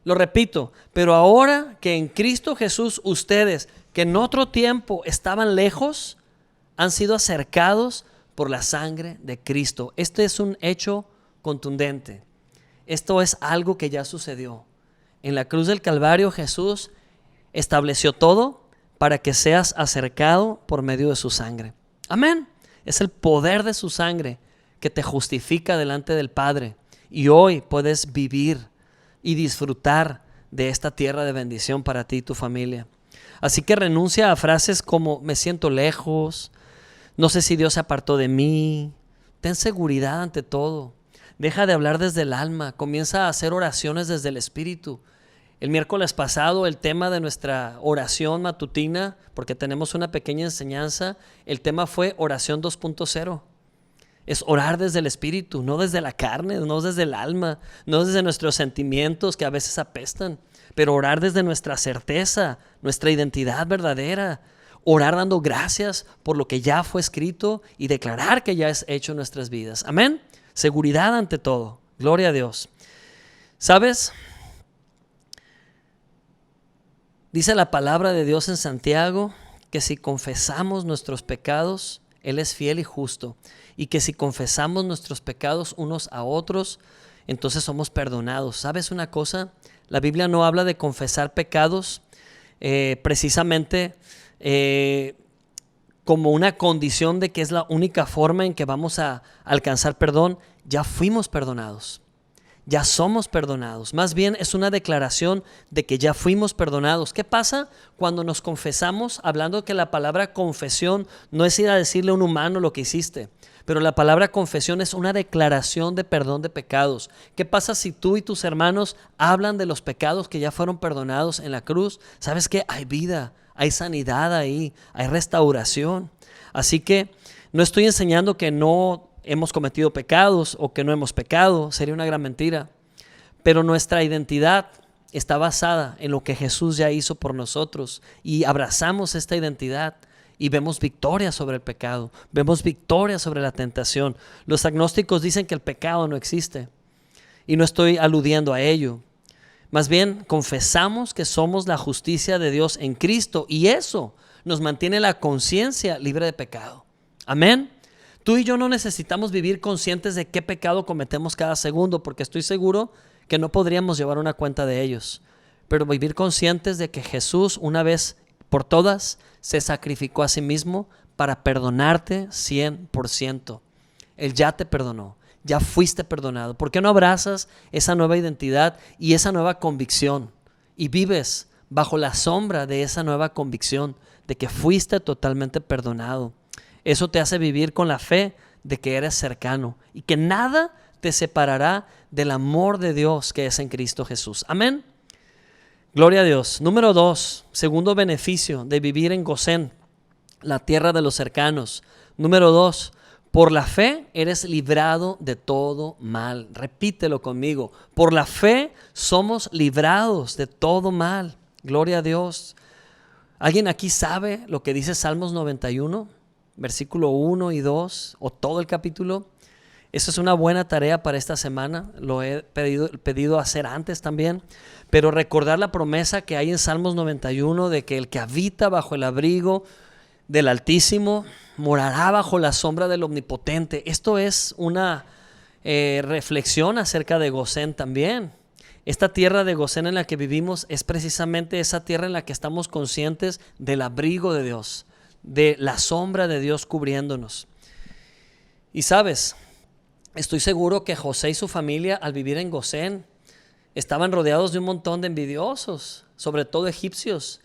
lo repito, pero ahora que en Cristo Jesús, ustedes que en otro tiempo estaban lejos, han sido acercados por la sangre de Cristo. Este es un hecho contundente. Esto es algo que ya sucedió. En la cruz del Calvario Jesús estableció todo para que seas acercado por medio de su sangre. Amén. Es el poder de su sangre que te justifica delante del Padre. Y hoy puedes vivir y disfrutar de esta tierra de bendición para ti y tu familia. Así que renuncia a frases como me siento lejos, no sé si Dios se apartó de mí. Ten seguridad ante todo. Deja de hablar desde el alma, comienza a hacer oraciones desde el Espíritu. El miércoles pasado el tema de nuestra oración matutina, porque tenemos una pequeña enseñanza, el tema fue oración 2.0. Es orar desde el Espíritu, no desde la carne, no desde el alma, no desde nuestros sentimientos que a veces apestan, pero orar desde nuestra certeza, nuestra identidad verdadera. Orar dando gracias por lo que ya fue escrito y declarar que ya es hecho en nuestras vidas. Amén. Seguridad ante todo. Gloria a Dios. ¿Sabes? Dice la palabra de Dios en Santiago que si confesamos nuestros pecados, Él es fiel y justo. Y que si confesamos nuestros pecados unos a otros, entonces somos perdonados. ¿Sabes una cosa? La Biblia no habla de confesar pecados precisamente como una condición de que es la única forma en que vamos a alcanzar perdón. Ya fuimos perdonados. Ya somos perdonados. Más bien es una declaración de que ya fuimos perdonados. ¿Qué pasa cuando nos confesamos? Hablando que la palabra confesión no es ir a decirle a un humano lo que hiciste, pero la palabra confesión es una declaración de perdón de pecados. ¿Qué pasa si tú y tus hermanos hablan de los pecados que ya fueron perdonados en la cruz? ¿Sabes qué? Hay vida, hay sanidad ahí, hay restauración. Así que no estoy enseñando que no hemos cometido pecados o que no hemos pecado, sería una gran mentira. Pero nuestra identidad está basada en lo que Jesús ya hizo por nosotros y abrazamos esta identidad y vemos victoria sobre el pecado, vemos victoria sobre la tentación. Los agnósticos dicen que el pecado no existe y no estoy aludiendo a ello. Más bien confesamos que somos la justicia de Dios en Cristo y eso nos mantiene la conciencia libre de pecado. Amén. Tú y yo no necesitamos vivir conscientes de qué pecado cometemos cada segundo, porque estoy seguro que no podríamos llevar una cuenta de ellos. Pero vivir conscientes de que Jesús una vez por todas se sacrificó a sí mismo para perdonarte 100%. Él ya te perdonó, ya fuiste perdonado. ¿Por qué no abrazas esa nueva identidad y esa nueva convicción y vives bajo la sombra de esa nueva convicción de que fuiste totalmente perdonado? Eso te hace vivir con la fe de que eres cercano y que nada te separará del amor de Dios que es en Cristo Jesús. Amén. Gloria a Dios. Número 2, segundo beneficio de vivir en Gosén, la tierra de los cercanos. Número 2, por la fe eres librado de todo mal. Repítelo conmigo. Por la fe somos librados de todo mal. Gloria a Dios. ¿Alguien aquí sabe lo que dice Salmos 91? Versículo 1 y 2 o todo el capítulo. Eso es una buena tarea para esta semana. Lo he pedido hacer antes también. Pero recordar la promesa que hay en Salmos 91 de que el que habita bajo el abrigo del Altísimo morará bajo la sombra del Omnipotente. Esto es una reflexión acerca de Gosén también. Esta tierra de Gosén en la que vivimos es precisamente esa tierra en la que estamos conscientes del abrigo de Dios, de la sombra de Dios cubriéndonos. Y sabes, estoy seguro que José y su familia al vivir en Gosén estaban rodeados de un montón de envidiosos, sobre todo egipcios.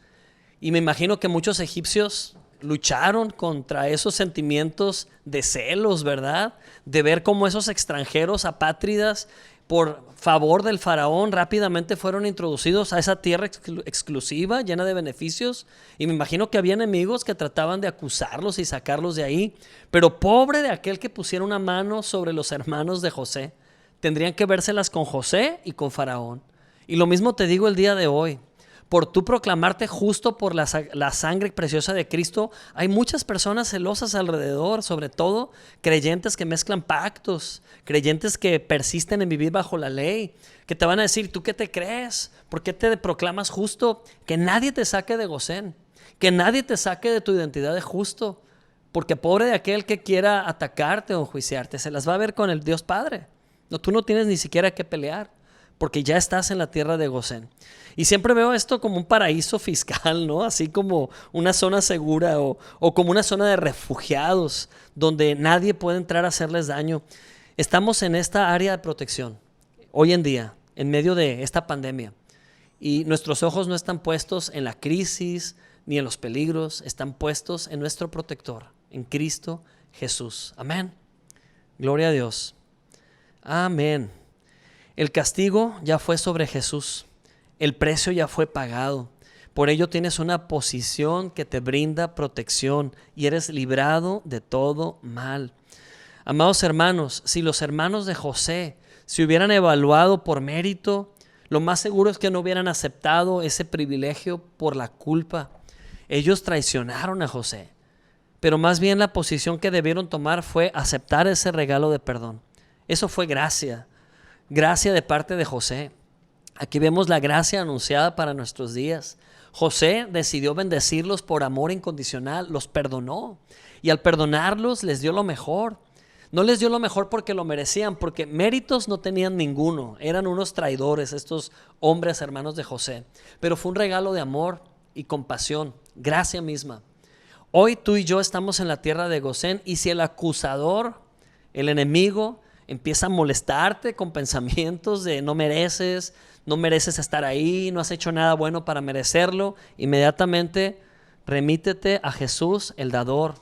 Y me imagino que muchos egipcios lucharon contra esos sentimientos de celos, ¿verdad? De ver cómo esos extranjeros apátridas, por favor del faraón, rápidamente fueron introducidos a esa tierra exclusiva, llena de beneficios. Y me imagino que había enemigos que trataban de acusarlos y sacarlos de ahí. Pero pobre de aquel que pusiera una mano sobre los hermanos de José. Tendrían que vérselas con José y con faraón. Y lo mismo te digo el día de hoy. Por tú proclamarte justo por la sangre preciosa de Cristo, hay muchas personas celosas alrededor, sobre todo creyentes que mezclan pactos, creyentes que persisten en vivir bajo la ley, que te van a decir, ¿tú qué te crees? ¿Por qué te proclamas justo? Que nadie te saque de Gosén, que nadie te saque de tu identidad de justo, porque pobre de aquel que quiera atacarte o enjuiciarte, se las va a ver con el Dios Padre. No, tú no tienes ni siquiera que pelear, porque ya estás en la tierra de Gosén. Y siempre veo esto como un paraíso fiscal, ¿no? Así como una zona segura o como una zona de refugiados donde nadie puede entrar a hacerles daño. Estamos en esta área de protección hoy en día, en medio de esta pandemia. Y nuestros ojos no están puestos en la crisis ni en los peligros, están puestos en nuestro protector, en Cristo Jesús. Amén. Gloria a Dios. Amén. El castigo ya fue sobre Jesús. El precio ya fue pagado. Por ello tienes una posición que te brinda protección y eres librado de todo mal. Amados hermanos, si los hermanos de José se hubieran evaluado por mérito, lo más seguro es que no hubieran aceptado ese privilegio por la culpa. Ellos traicionaron a José, pero más bien la posición que debieron tomar fue aceptar ese regalo de perdón. Eso fue gracia de parte de José. Aquí vemos la gracia anunciada para nuestros días. José decidió bendecirlos por amor incondicional, los perdonó y al perdonarlos les dio lo mejor. No les dio lo mejor porque lo merecían, porque méritos no tenían ninguno. Eran unos traidores estos hombres hermanos de José. Pero fue un regalo de amor y compasión, gracia misma. Hoy tú y yo estamos en la tierra de Gosén y si el acusador, el enemigo, empieza a molestarte con pensamientos de no mereces estar ahí, no has hecho nada bueno para merecerlo, inmediatamente remítete a Jesús, el dador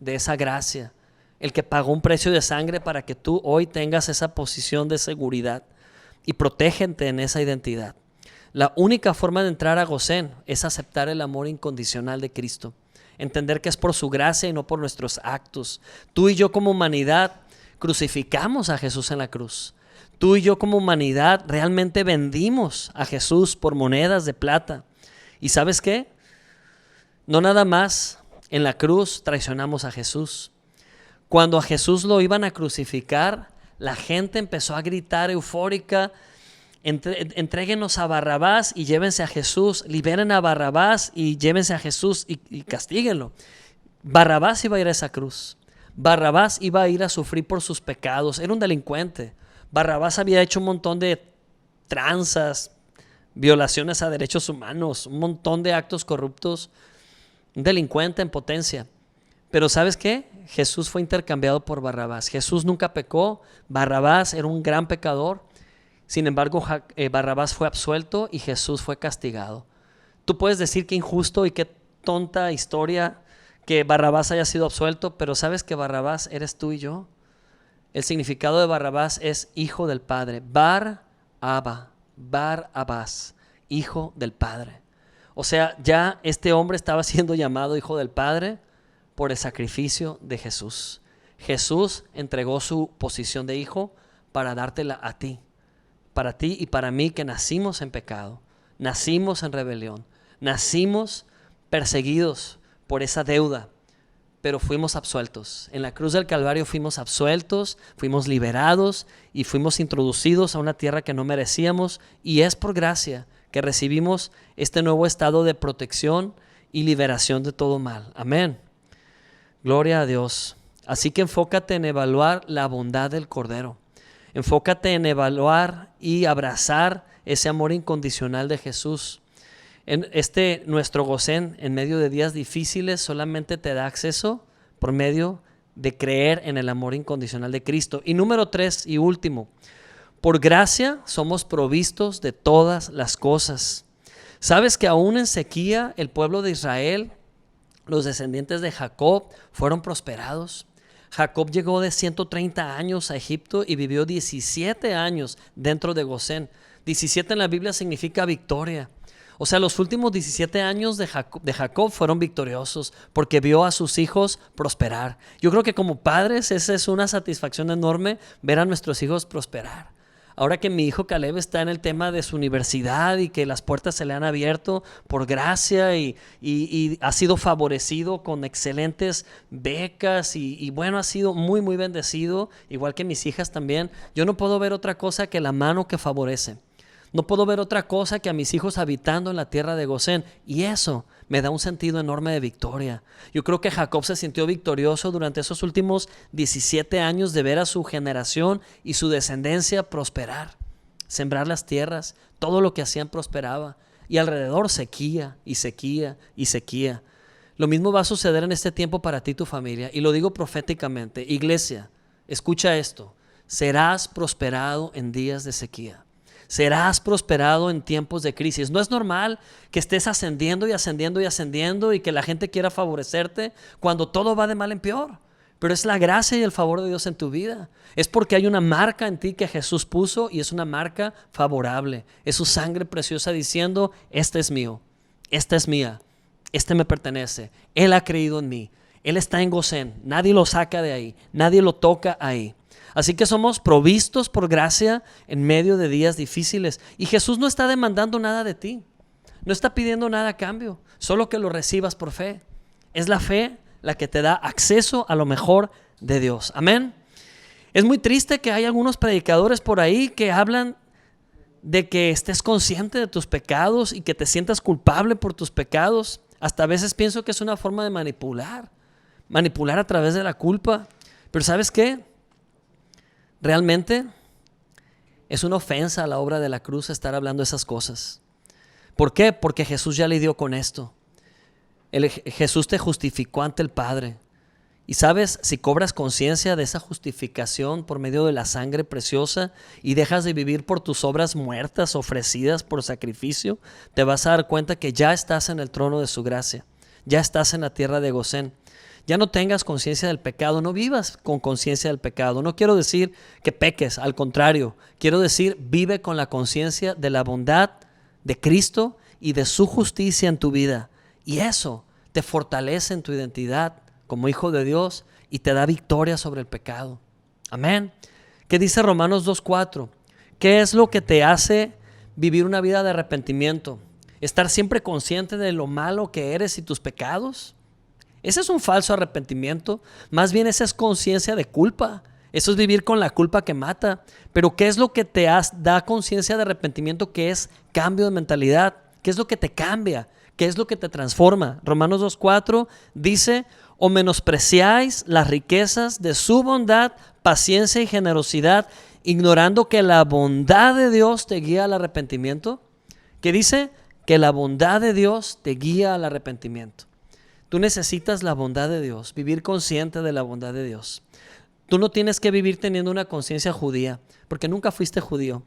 de esa gracia, el que pagó un precio de sangre para que tú hoy tengas esa posición de seguridad y protégete en esa identidad. La única forma de entrar a Gosén es aceptar el amor incondicional de Cristo, entender que es por su gracia y no por nuestros actos. Tú y yo como humanidad crucificamos a Jesús en la cruz. Tú y yo como humanidad realmente vendimos a Jesús por monedas de plata. ¿Y sabes qué? No nada más en la cruz traicionamos a Jesús. Cuando a Jesús lo iban a crucificar, la gente empezó a gritar eufórica, entréguenos a Barrabás y llévense a Jesús, liberen a Barrabás y llévense a Jesús y castíguenlo. Barrabás iba a ir a esa cruz. Barrabás iba a ir a sufrir por sus pecados, era un delincuente. Barrabás había hecho un montón de tranzas, violaciones a derechos humanos, un montón de actos corruptos, un delincuente en potencia. Pero ¿sabes qué? Jesús fue intercambiado por Barrabás. Jesús nunca pecó, Barrabás era un gran pecador. Sin embargo, Barrabás fue absuelto y Jesús fue castigado. Tú puedes decir que injusto y qué tonta historia que Barrabás haya sido absuelto, pero ¿sabes que Barrabás eres tú y yo? El significado de Barrabás es hijo del Padre. Bar-Abás, hijo del Padre. O sea, ya este hombre estaba siendo llamado hijo del Padre por el sacrificio de Jesús. Jesús entregó su posición de hijo para dártela a ti. Para ti y para mí que nacimos en pecado, nacimos en rebelión, nacimos perseguidos por esa deuda, pero fuimos absueltos. En la cruz del Calvario fuimos absueltos, fuimos liberados y fuimos introducidos a una tierra que no merecíamos, y es por gracia que recibimos este nuevo estado de protección y liberación de todo mal. Amén. Gloria a Dios. Así que enfócate en evaluar la bondad del Cordero. Enfócate en evaluar y abrazar ese amor incondicional de Jesús. Nuestro Gosén en medio de días difíciles solamente te da acceso por medio de creer en el amor incondicional de Cristo. Y número 3 y último, por gracia somos provistos de todas las cosas. ¿Sabes que aún en sequía el pueblo de Israel, los descendientes de Jacob, fueron prosperados? Jacob llegó de 130 años a Egipto y vivió 17 años dentro de Gosén. 17 en la Biblia significa victoria. O sea, los últimos 17 años de Jacob fueron victoriosos porque vio a sus hijos prosperar. Yo creo que como padres esa es una satisfacción enorme, ver a nuestros hijos prosperar. Ahora que mi hijo Caleb está en el tema de su universidad y que las puertas se le han abierto por gracia y ha sido favorecido con excelentes becas y bueno, ha sido muy, muy bendecido, igual que mis hijas también. Yo no puedo ver otra cosa que la mano que favorece. No puedo ver otra cosa que a mis hijos habitando en la tierra de Gosén, y eso me da un sentido enorme de victoria. Yo creo que Jacob se sintió victorioso durante esos últimos 17 años de ver a su generación y su descendencia prosperar, sembrar las tierras, todo lo que hacían prosperaba, y alrededor sequía y sequía y sequía. Lo mismo va a suceder en este tiempo para ti y tu familia, y lo digo proféticamente. Iglesia, escucha esto: serás prosperado en días de sequía. Serás prosperado en tiempos de crisis. No es normal que estés ascendiendo y ascendiendo y ascendiendo y que la gente quiera favorecerte cuando todo va de mal en peor. Pero es la gracia y el favor de Dios en tu vida. Es porque hay una marca en ti que Jesús puso y es una marca favorable. Es su sangre preciosa diciendo, este es mío, esta es mía, este me pertenece. Él ha creído en mí. Él está en Gosén. Nadie lo saca de ahí. Nadie lo toca ahí. Así que somos provistos por gracia en medio de días difíciles. Y Jesús no está demandando nada de ti. No está pidiendo nada a cambio. Solo que lo recibas por fe. Es la fe la que te da acceso a lo mejor de Dios. Amén. Es muy triste que hay algunos predicadores por ahí que hablan de que estés consciente de tus pecados y que te sientas culpable por tus pecados. Hasta a veces pienso que es una forma de manipular a través de la culpa. Pero ¿sabes qué? Realmente es una ofensa a la obra de la cruz estar hablando esas cosas. ¿Por qué? Porque Jesús ya lidió con esto. Jesús te justificó ante el Padre. Y sabes, si cobras conciencia de esa justificación por medio de la sangre preciosa y dejas de vivir por tus obras muertas ofrecidas por sacrificio, te vas a dar cuenta que ya estás en el trono de su gracia. Ya estás en la tierra de Gosén. Ya no tengas conciencia del pecado, no vivas con conciencia del pecado. No quiero decir que peques, al contrario. Quiero decir, vive con la conciencia de la bondad de Cristo y de su justicia en tu vida. Y eso te fortalece en tu identidad como hijo de Dios y te da victoria sobre el pecado. Amén. ¿Qué dice Romanos 2:4? ¿Qué es lo que te hace vivir una vida de arrepentimiento? ¿Estar siempre consciente de lo malo que eres y tus pecados? Ese es un falso arrepentimiento. Más bien esa es conciencia de culpa. Eso es vivir con la culpa que mata. Pero ¿qué es lo que te da conciencia de arrepentimiento? Que es cambio de mentalidad. ¿Qué es lo que te cambia? ¿Qué es lo que te transforma? Romanos 2:4 dice, o menospreciáis las riquezas de su bondad, paciencia y generosidad, ignorando que la bondad de Dios te guía al arrepentimiento. ¿Qué dice? Que la bondad de Dios te guía al arrepentimiento. Tú necesitas la bondad de Dios, vivir consciente de la bondad de Dios. Tú no tienes que vivir teniendo una conciencia judía, porque nunca fuiste judío.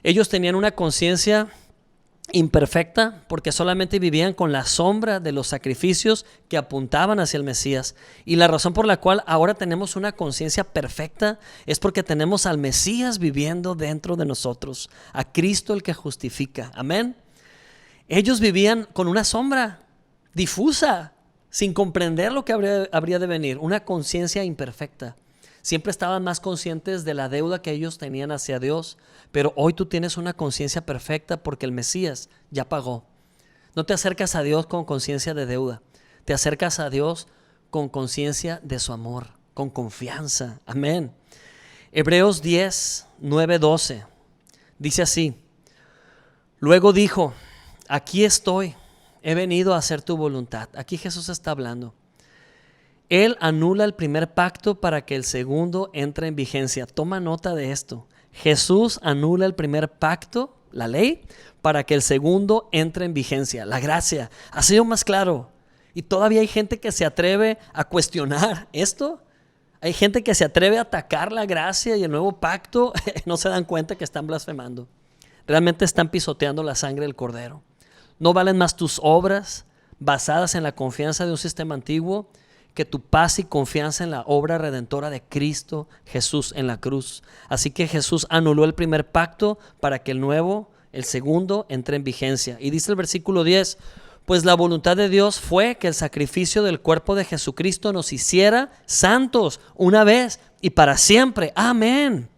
Ellos tenían una conciencia imperfecta porque solamente vivían con la sombra de los sacrificios que apuntaban hacia el Mesías. Y la razón por la cual ahora tenemos una conciencia perfecta es porque tenemos al Mesías viviendo dentro de nosotros, a Cristo el que justifica. Amén. Ellos vivían con una sombra difusa, sin comprender lo que habría de venir, una conciencia imperfecta. Siempre estaban más conscientes de la deuda que ellos tenían hacia Dios, pero hoy tú tienes una conciencia perfecta porque el Mesías ya pagó. No te acercas a Dios con conciencia de deuda, te acercas a Dios con conciencia de su amor, con confianza. Amén. Hebreos 10:9-12 dice así: luego dijo, aquí estoy. He venido a hacer tu voluntad. Aquí Jesús está hablando. Él anula el primer pacto para que el segundo entre en vigencia. Toma nota de esto. Jesús anula el primer pacto, la ley, para que el segundo entre en vigencia. La gracia. Ha sido más claro. Y todavía hay gente que se atreve a cuestionar esto. Hay gente que se atreve a atacar la gracia y el nuevo pacto. No se dan cuenta que están blasfemando. Realmente están pisoteando la sangre del Cordero. No valen más tus obras basadas en la confianza de un sistema antiguo que tu paz y confianza en la obra redentora de Cristo Jesús en la cruz. Así que Jesús anuló el primer pacto para que el nuevo, el segundo, entre en vigencia. Y dice el versículo 10, pues la voluntad de Dios fue que el sacrificio del cuerpo de Jesucristo nos hiciera santos una vez y para siempre. Amén.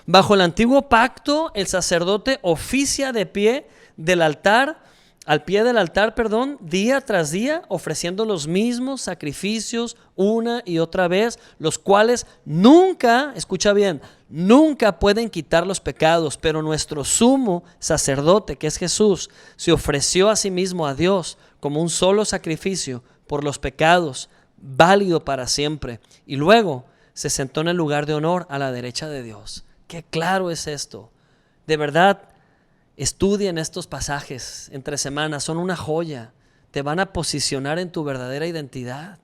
Bajo el antiguo pacto, el sacerdote oficia de pie del altar, al pie del altar, día tras día, ofreciendo los mismos sacrificios una y otra vez, los cuales nunca, escucha bien, nunca pueden quitar los pecados, pero nuestro sumo sacerdote, que es Jesús, se ofreció a sí mismo a Dios como un solo sacrificio por los pecados, válido para siempre, y luego se sentó en el lugar de honor a la derecha de Dios. Qué claro es esto. De verdad, estudien estos pasajes entre semanas, son una joya. Te van a posicionar en tu verdadera identidad.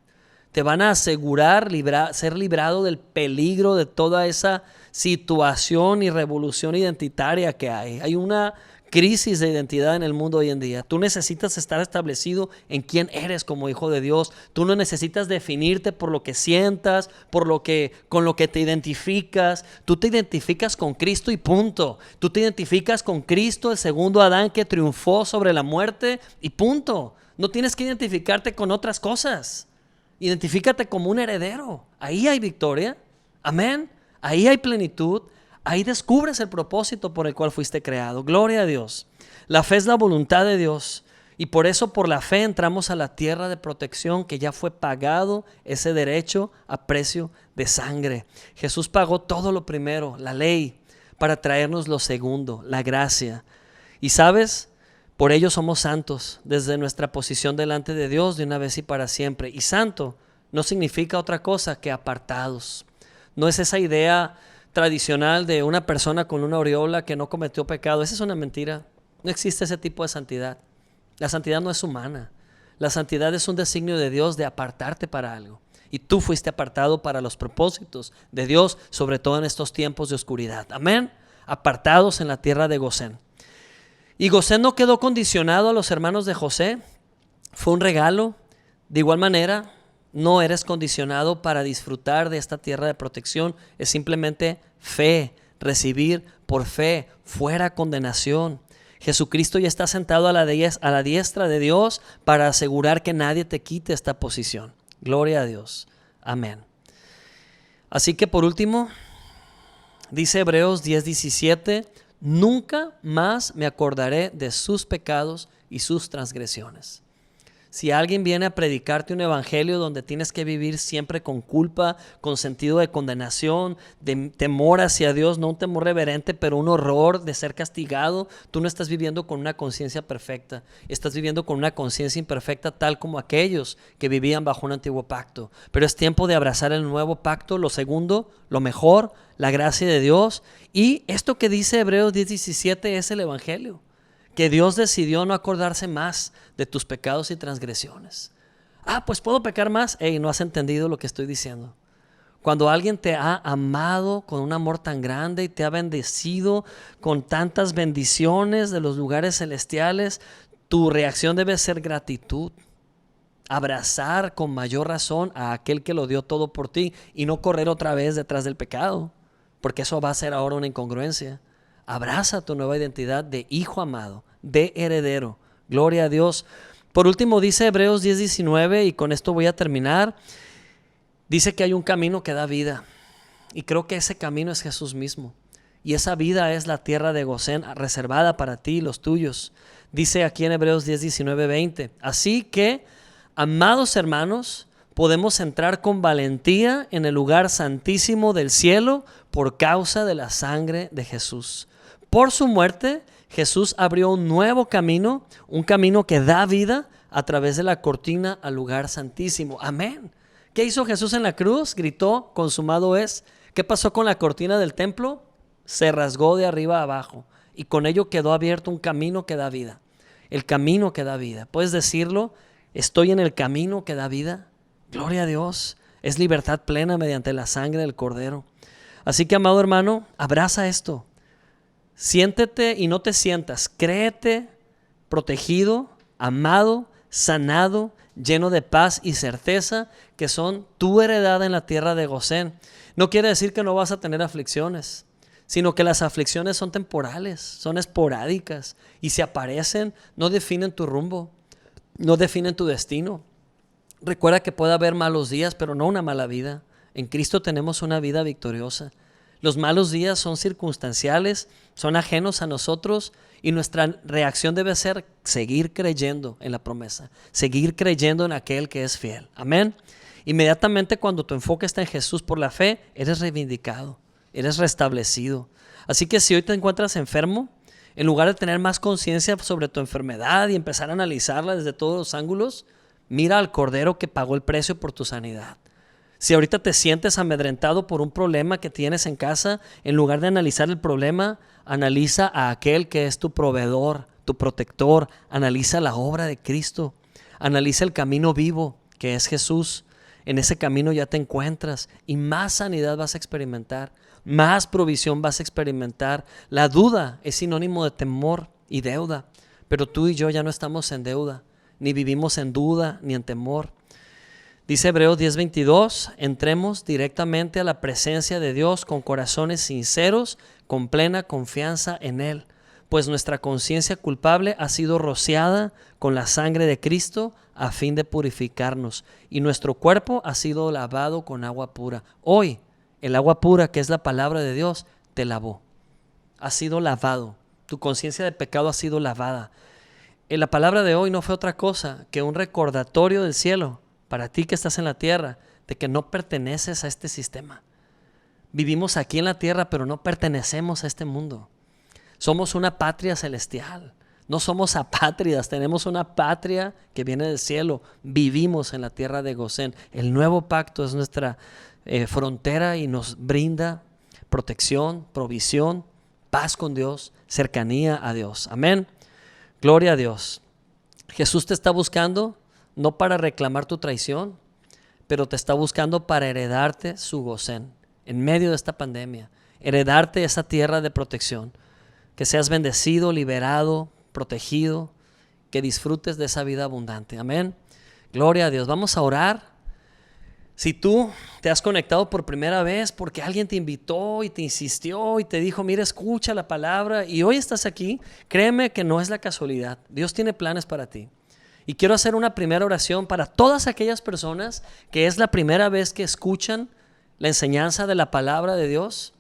te van a asegurar ser librado del peligro de toda esa situación y revolución identitaria que hay. Hay una crisis de identidad en el mundo hoy en día. Tú necesitas estar establecido en quién eres como hijo de Dios. Tú no necesitas definirte por lo que sientas, con lo que te identificas. Tú te identificas con Cristo y punto. Tú te identificas con Cristo, el segundo Adán que triunfó sobre la muerte y punto. No tienes que identificarte con otras cosas. Identifícate como un heredero. Ahí hay victoria. Amén. Ahí hay plenitud. Ahí descubres el propósito por el cual fuiste creado. Gloria a Dios. La fe es la voluntad de Dios. Y por eso, por la fe, entramos a la tierra de protección que ya fue pagado ese derecho a precio de sangre. Jesús pagó todo lo primero, la ley, para traernos lo segundo, la gracia. Y ¿sabes? Por ello somos santos desde nuestra posición delante de Dios de una vez y para siempre. Y santo no significa otra cosa que apartados. No es esa idea tradicional de una persona con una aureola que no cometió pecado. Esa es una mentira. No existe ese tipo de santidad. La santidad no es humana. La santidad es un designio de Dios de apartarte para algo. Y tú fuiste apartado para los propósitos de Dios, sobre todo en estos tiempos de oscuridad. Amén. Apartados en la tierra de Gosén. Y Gosén no quedó condicionado a los hermanos de José. Fue un regalo. De igual manera, no eres condicionado para disfrutar de esta tierra de protección. Es simplemente fe, recibir por fe, fuera condenación. Jesucristo ya está sentado a la diestra de Dios para asegurar que nadie te quite esta posición. Gloria a Dios. Amén. Así que por último, dice Hebreos 10:17, nunca más me acordaré de sus pecados y sus transgresiones. Si alguien viene a predicarte un evangelio donde tienes que vivir siempre con culpa, con sentido de condenación, de temor hacia Dios, no un temor reverente, pero un horror de ser castigado, tú no estás viviendo con una conciencia perfecta. Estás viviendo con una conciencia imperfecta tal como aquellos que vivían bajo un antiguo pacto. Pero es tiempo de abrazar el nuevo pacto, lo segundo, lo mejor, la gracia de Dios. Y esto que dice Hebreos 10:17 es el evangelio. Que Dios decidió no acordarse más de tus pecados y transgresiones. Pues puedo pecar más. No has entendido lo que estoy diciendo. Cuando alguien te ha amado con un amor tan grande y te ha bendecido con tantas bendiciones de los lugares celestiales, tu reacción debe ser gratitud. Abrazar con mayor razón a aquel que lo dio todo por ti y no correr otra vez detrás del pecado, porque eso va a ser ahora una incongruencia. Abraza tu nueva identidad de hijo amado, de heredero. Gloria a Dios. Por último dice Hebreos 10:19 y con esto voy a terminar. Dice que hay un camino que da vida y creo que ese camino es Jesús mismo. Y esa vida es la tierra de Gosén reservada para ti y los tuyos. Dice aquí en Hebreos 10:19-20. Así que, amados hermanos, podemos entrar con valentía en el lugar santísimo del cielo por causa de la sangre de Jesús. Por su muerte, Jesús abrió un nuevo camino, un camino que da vida a través de la cortina al lugar santísimo. Amén. ¿Qué hizo Jesús en la cruz? Gritó, consumado es. ¿Qué pasó con la cortina del templo? Se rasgó de arriba a abajo y con ello quedó abierto un camino que da vida. El camino que da vida. ¿Puedes decirlo? Estoy en el camino que da vida. Gloria a Dios. Es libertad plena mediante la sangre del Cordero. Así que, amado hermano, abraza esto. Siéntete y no te sientas. Créete protegido, amado, sanado, lleno de paz y certeza que son tu heredad en la tierra de Gosén. No quiere decir que no vas a tener aflicciones, sino que las aflicciones son temporales, son esporádicas y si aparecen no definen tu rumbo, no definen tu destino. Recuerda que puede haber malos días, pero no una mala vida. En Cristo tenemos una vida victoriosa. Los malos días son circunstanciales, son ajenos a nosotros y nuestra reacción debe ser seguir creyendo en la promesa, seguir creyendo en aquel que es fiel. Amén. Inmediatamente cuando tu enfoque está en Jesús por la fe, eres reivindicado, eres restablecido. Así que si hoy te encuentras enfermo, en lugar de tener más conciencia sobre tu enfermedad y empezar a analizarla desde todos los ángulos, mira al Cordero que pagó el precio por tu sanidad. Si ahorita te sientes amedrentado por un problema que tienes en casa, en lugar de analizar el problema, analiza a aquel que es tu proveedor, tu protector. Analiza la obra de Cristo. Analiza el camino vivo que es Jesús. En ese camino ya te encuentras y más sanidad vas a experimentar, más provisión vas a experimentar. La duda es sinónimo de temor y deuda, pero tú y yo ya no estamos en deuda, ni vivimos en duda ni en temor. Dice Hebreos 10:22, entremos directamente a la presencia de Dios con corazones sinceros, con plena confianza en Él, pues nuestra conciencia culpable ha sido rociada con la sangre de Cristo a fin de purificarnos, y nuestro cuerpo ha sido lavado con agua pura. Hoy, el agua pura, que es la palabra de Dios, te lavó. Has sido lavado. Tu conciencia de pecado ha sido lavada. La palabra de hoy no fue otra cosa que un recordatorio del cielo para ti que estás en la tierra, de que no perteneces a este sistema. Vivimos aquí en la tierra, pero no pertenecemos a este mundo. Somos una patria celestial. No somos apátridas, tenemos una patria que viene del cielo. Vivimos en la tierra de Gosén. El nuevo pacto es nuestra frontera y nos brinda protección, provisión, paz con Dios, cercanía a Dios. Amén. Gloria a Dios. Jesús te está buscando no para reclamar tu traición, pero te está buscando para heredarte su Gosén en medio de esta pandemia, heredarte esa tierra de protección, que seas bendecido, liberado, protegido, que disfrutes de esa vida abundante. Amén. Gloria a Dios. Vamos a orar. Si tú te has conectado por primera vez porque alguien te invitó y te insistió y te dijo, mira, escucha la palabra y hoy estás aquí, créeme que no es la casualidad. Dios tiene planes para ti. Y quiero hacer una primera oración para todas aquellas personas que es la primera vez que escuchan la enseñanza de la palabra de Dios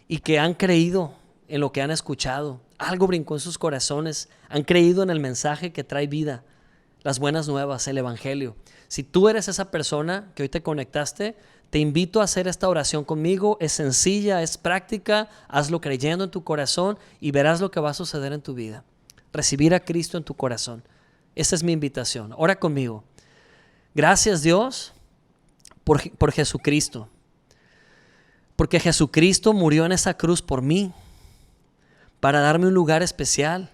y que han creído en lo que han escuchado. Algo brincó en sus corazones, han creído en el mensaje que trae vida, las buenas nuevas, el evangelio. Si tú eres esa persona que hoy te conectaste, te invito a hacer esta oración conmigo. Es sencilla, es práctica, hazlo creyendo en tu corazón y verás lo que va a suceder en tu vida. Recibir a Cristo en tu corazón. Esa es mi invitación. Ora conmigo. Gracias, Dios, por Jesucristo. Porque Jesucristo murió en esa cruz por mí, para darme un lugar especial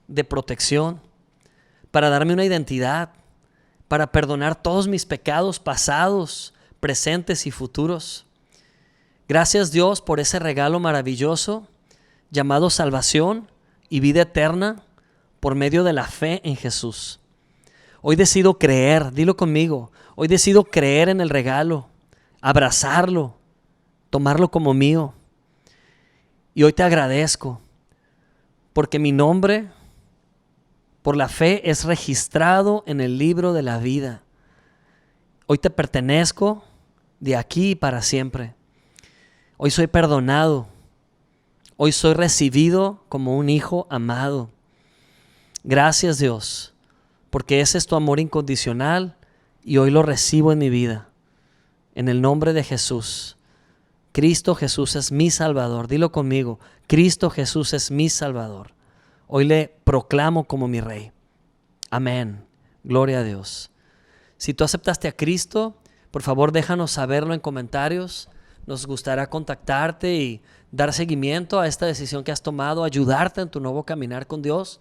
de protección, para darme una identidad, para perdonar todos mis pecados pasados, presentes y futuros. Gracias, Dios, por ese regalo maravilloso llamado salvación y vida eterna por medio de la fe en Jesús. Hoy decido creer, dilo conmigo, hoy decido creer en el regalo, abrazarlo, tomarlo como mío. Y hoy te agradezco porque mi nombre por la fe es registrado en el libro de la vida. Hoy te pertenezco de aquí y para siempre. Hoy soy perdonado. Hoy soy recibido como un hijo amado. Gracias, Dios, porque ese es tu amor incondicional y hoy lo recibo en mi vida. En el nombre de Jesús. Cristo Jesús es mi Salvador. Dilo conmigo. Cristo Jesús es mi Salvador. Hoy le proclamo como mi Rey. Amén. Gloria a Dios. Si tú aceptaste a Cristo, por favor déjanos saberlo en comentarios. Nos gustará contactarte y dar seguimiento a esta decisión que has tomado, ayudarte en tu nuevo caminar con Dios.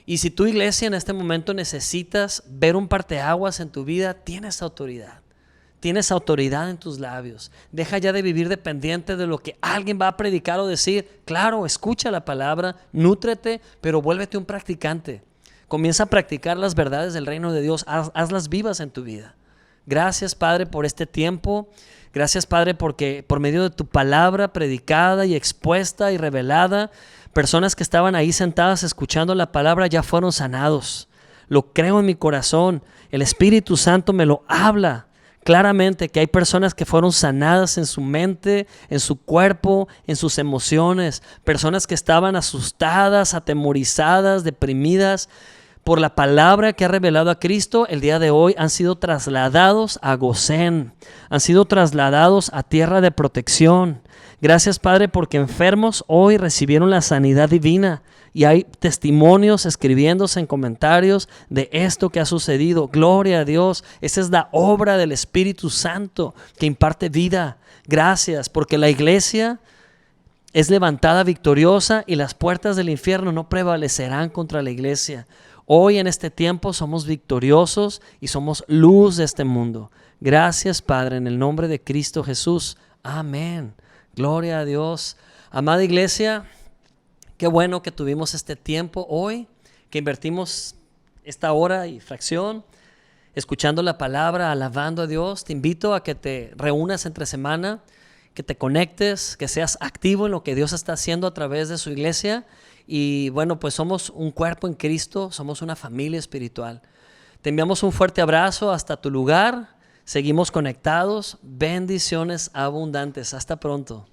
Y si tu iglesia en este momento necesitas ver un parteaguas en tu vida, tienes autoridad. Tienes autoridad en tus labios. Deja ya de vivir dependiente de lo que alguien va a predicar o decir. Claro, escucha la palabra, nútrete, pero vuélvete un practicante. Comienza a practicar las verdades del reino de Dios. Hazlas vivas en tu vida. Gracias, Padre, por este tiempo. Gracias, Padre, porque por medio de tu palabra predicada y expuesta y revelada, personas que estaban ahí sentadas escuchando la palabra ya fueron sanados. Lo creo en mi corazón. El Espíritu Santo me lo habla claramente, que hay personas que fueron sanadas en su mente, en su cuerpo, en sus emociones. Personas que estaban asustadas, atemorizadas, deprimidas por la palabra que ha revelado a Cristo, el día de hoy han sido trasladados a Gosén, han sido trasladados a tierra de protección. Gracias, Padre, porque enfermos hoy recibieron la sanidad divina y hay testimonios escribiéndose en comentarios de esto que ha sucedido. Gloria a Dios. Esa es la obra del Espíritu Santo que imparte vida. Gracias, porque la iglesia es levantada victoriosa y las puertas del infierno no prevalecerán contra la iglesia. Hoy en este tiempo somos victoriosos y somos luz de este mundo. Gracias, Padre, en el nombre de Cristo Jesús. Amén. Gloria a Dios. Amada iglesia, qué bueno que tuvimos este tiempo hoy, que invertimos esta hora y fracción escuchando la palabra, alabando a Dios. Te invito a que te reúnas entre semana, que te conectes, que seas activo en lo que Dios está haciendo a través de su iglesia. Y bueno, pues somos un cuerpo en Cristo, somos una familia espiritual. Te enviamos un fuerte abrazo hasta tu lugar. Seguimos conectados. Bendiciones abundantes. Hasta pronto.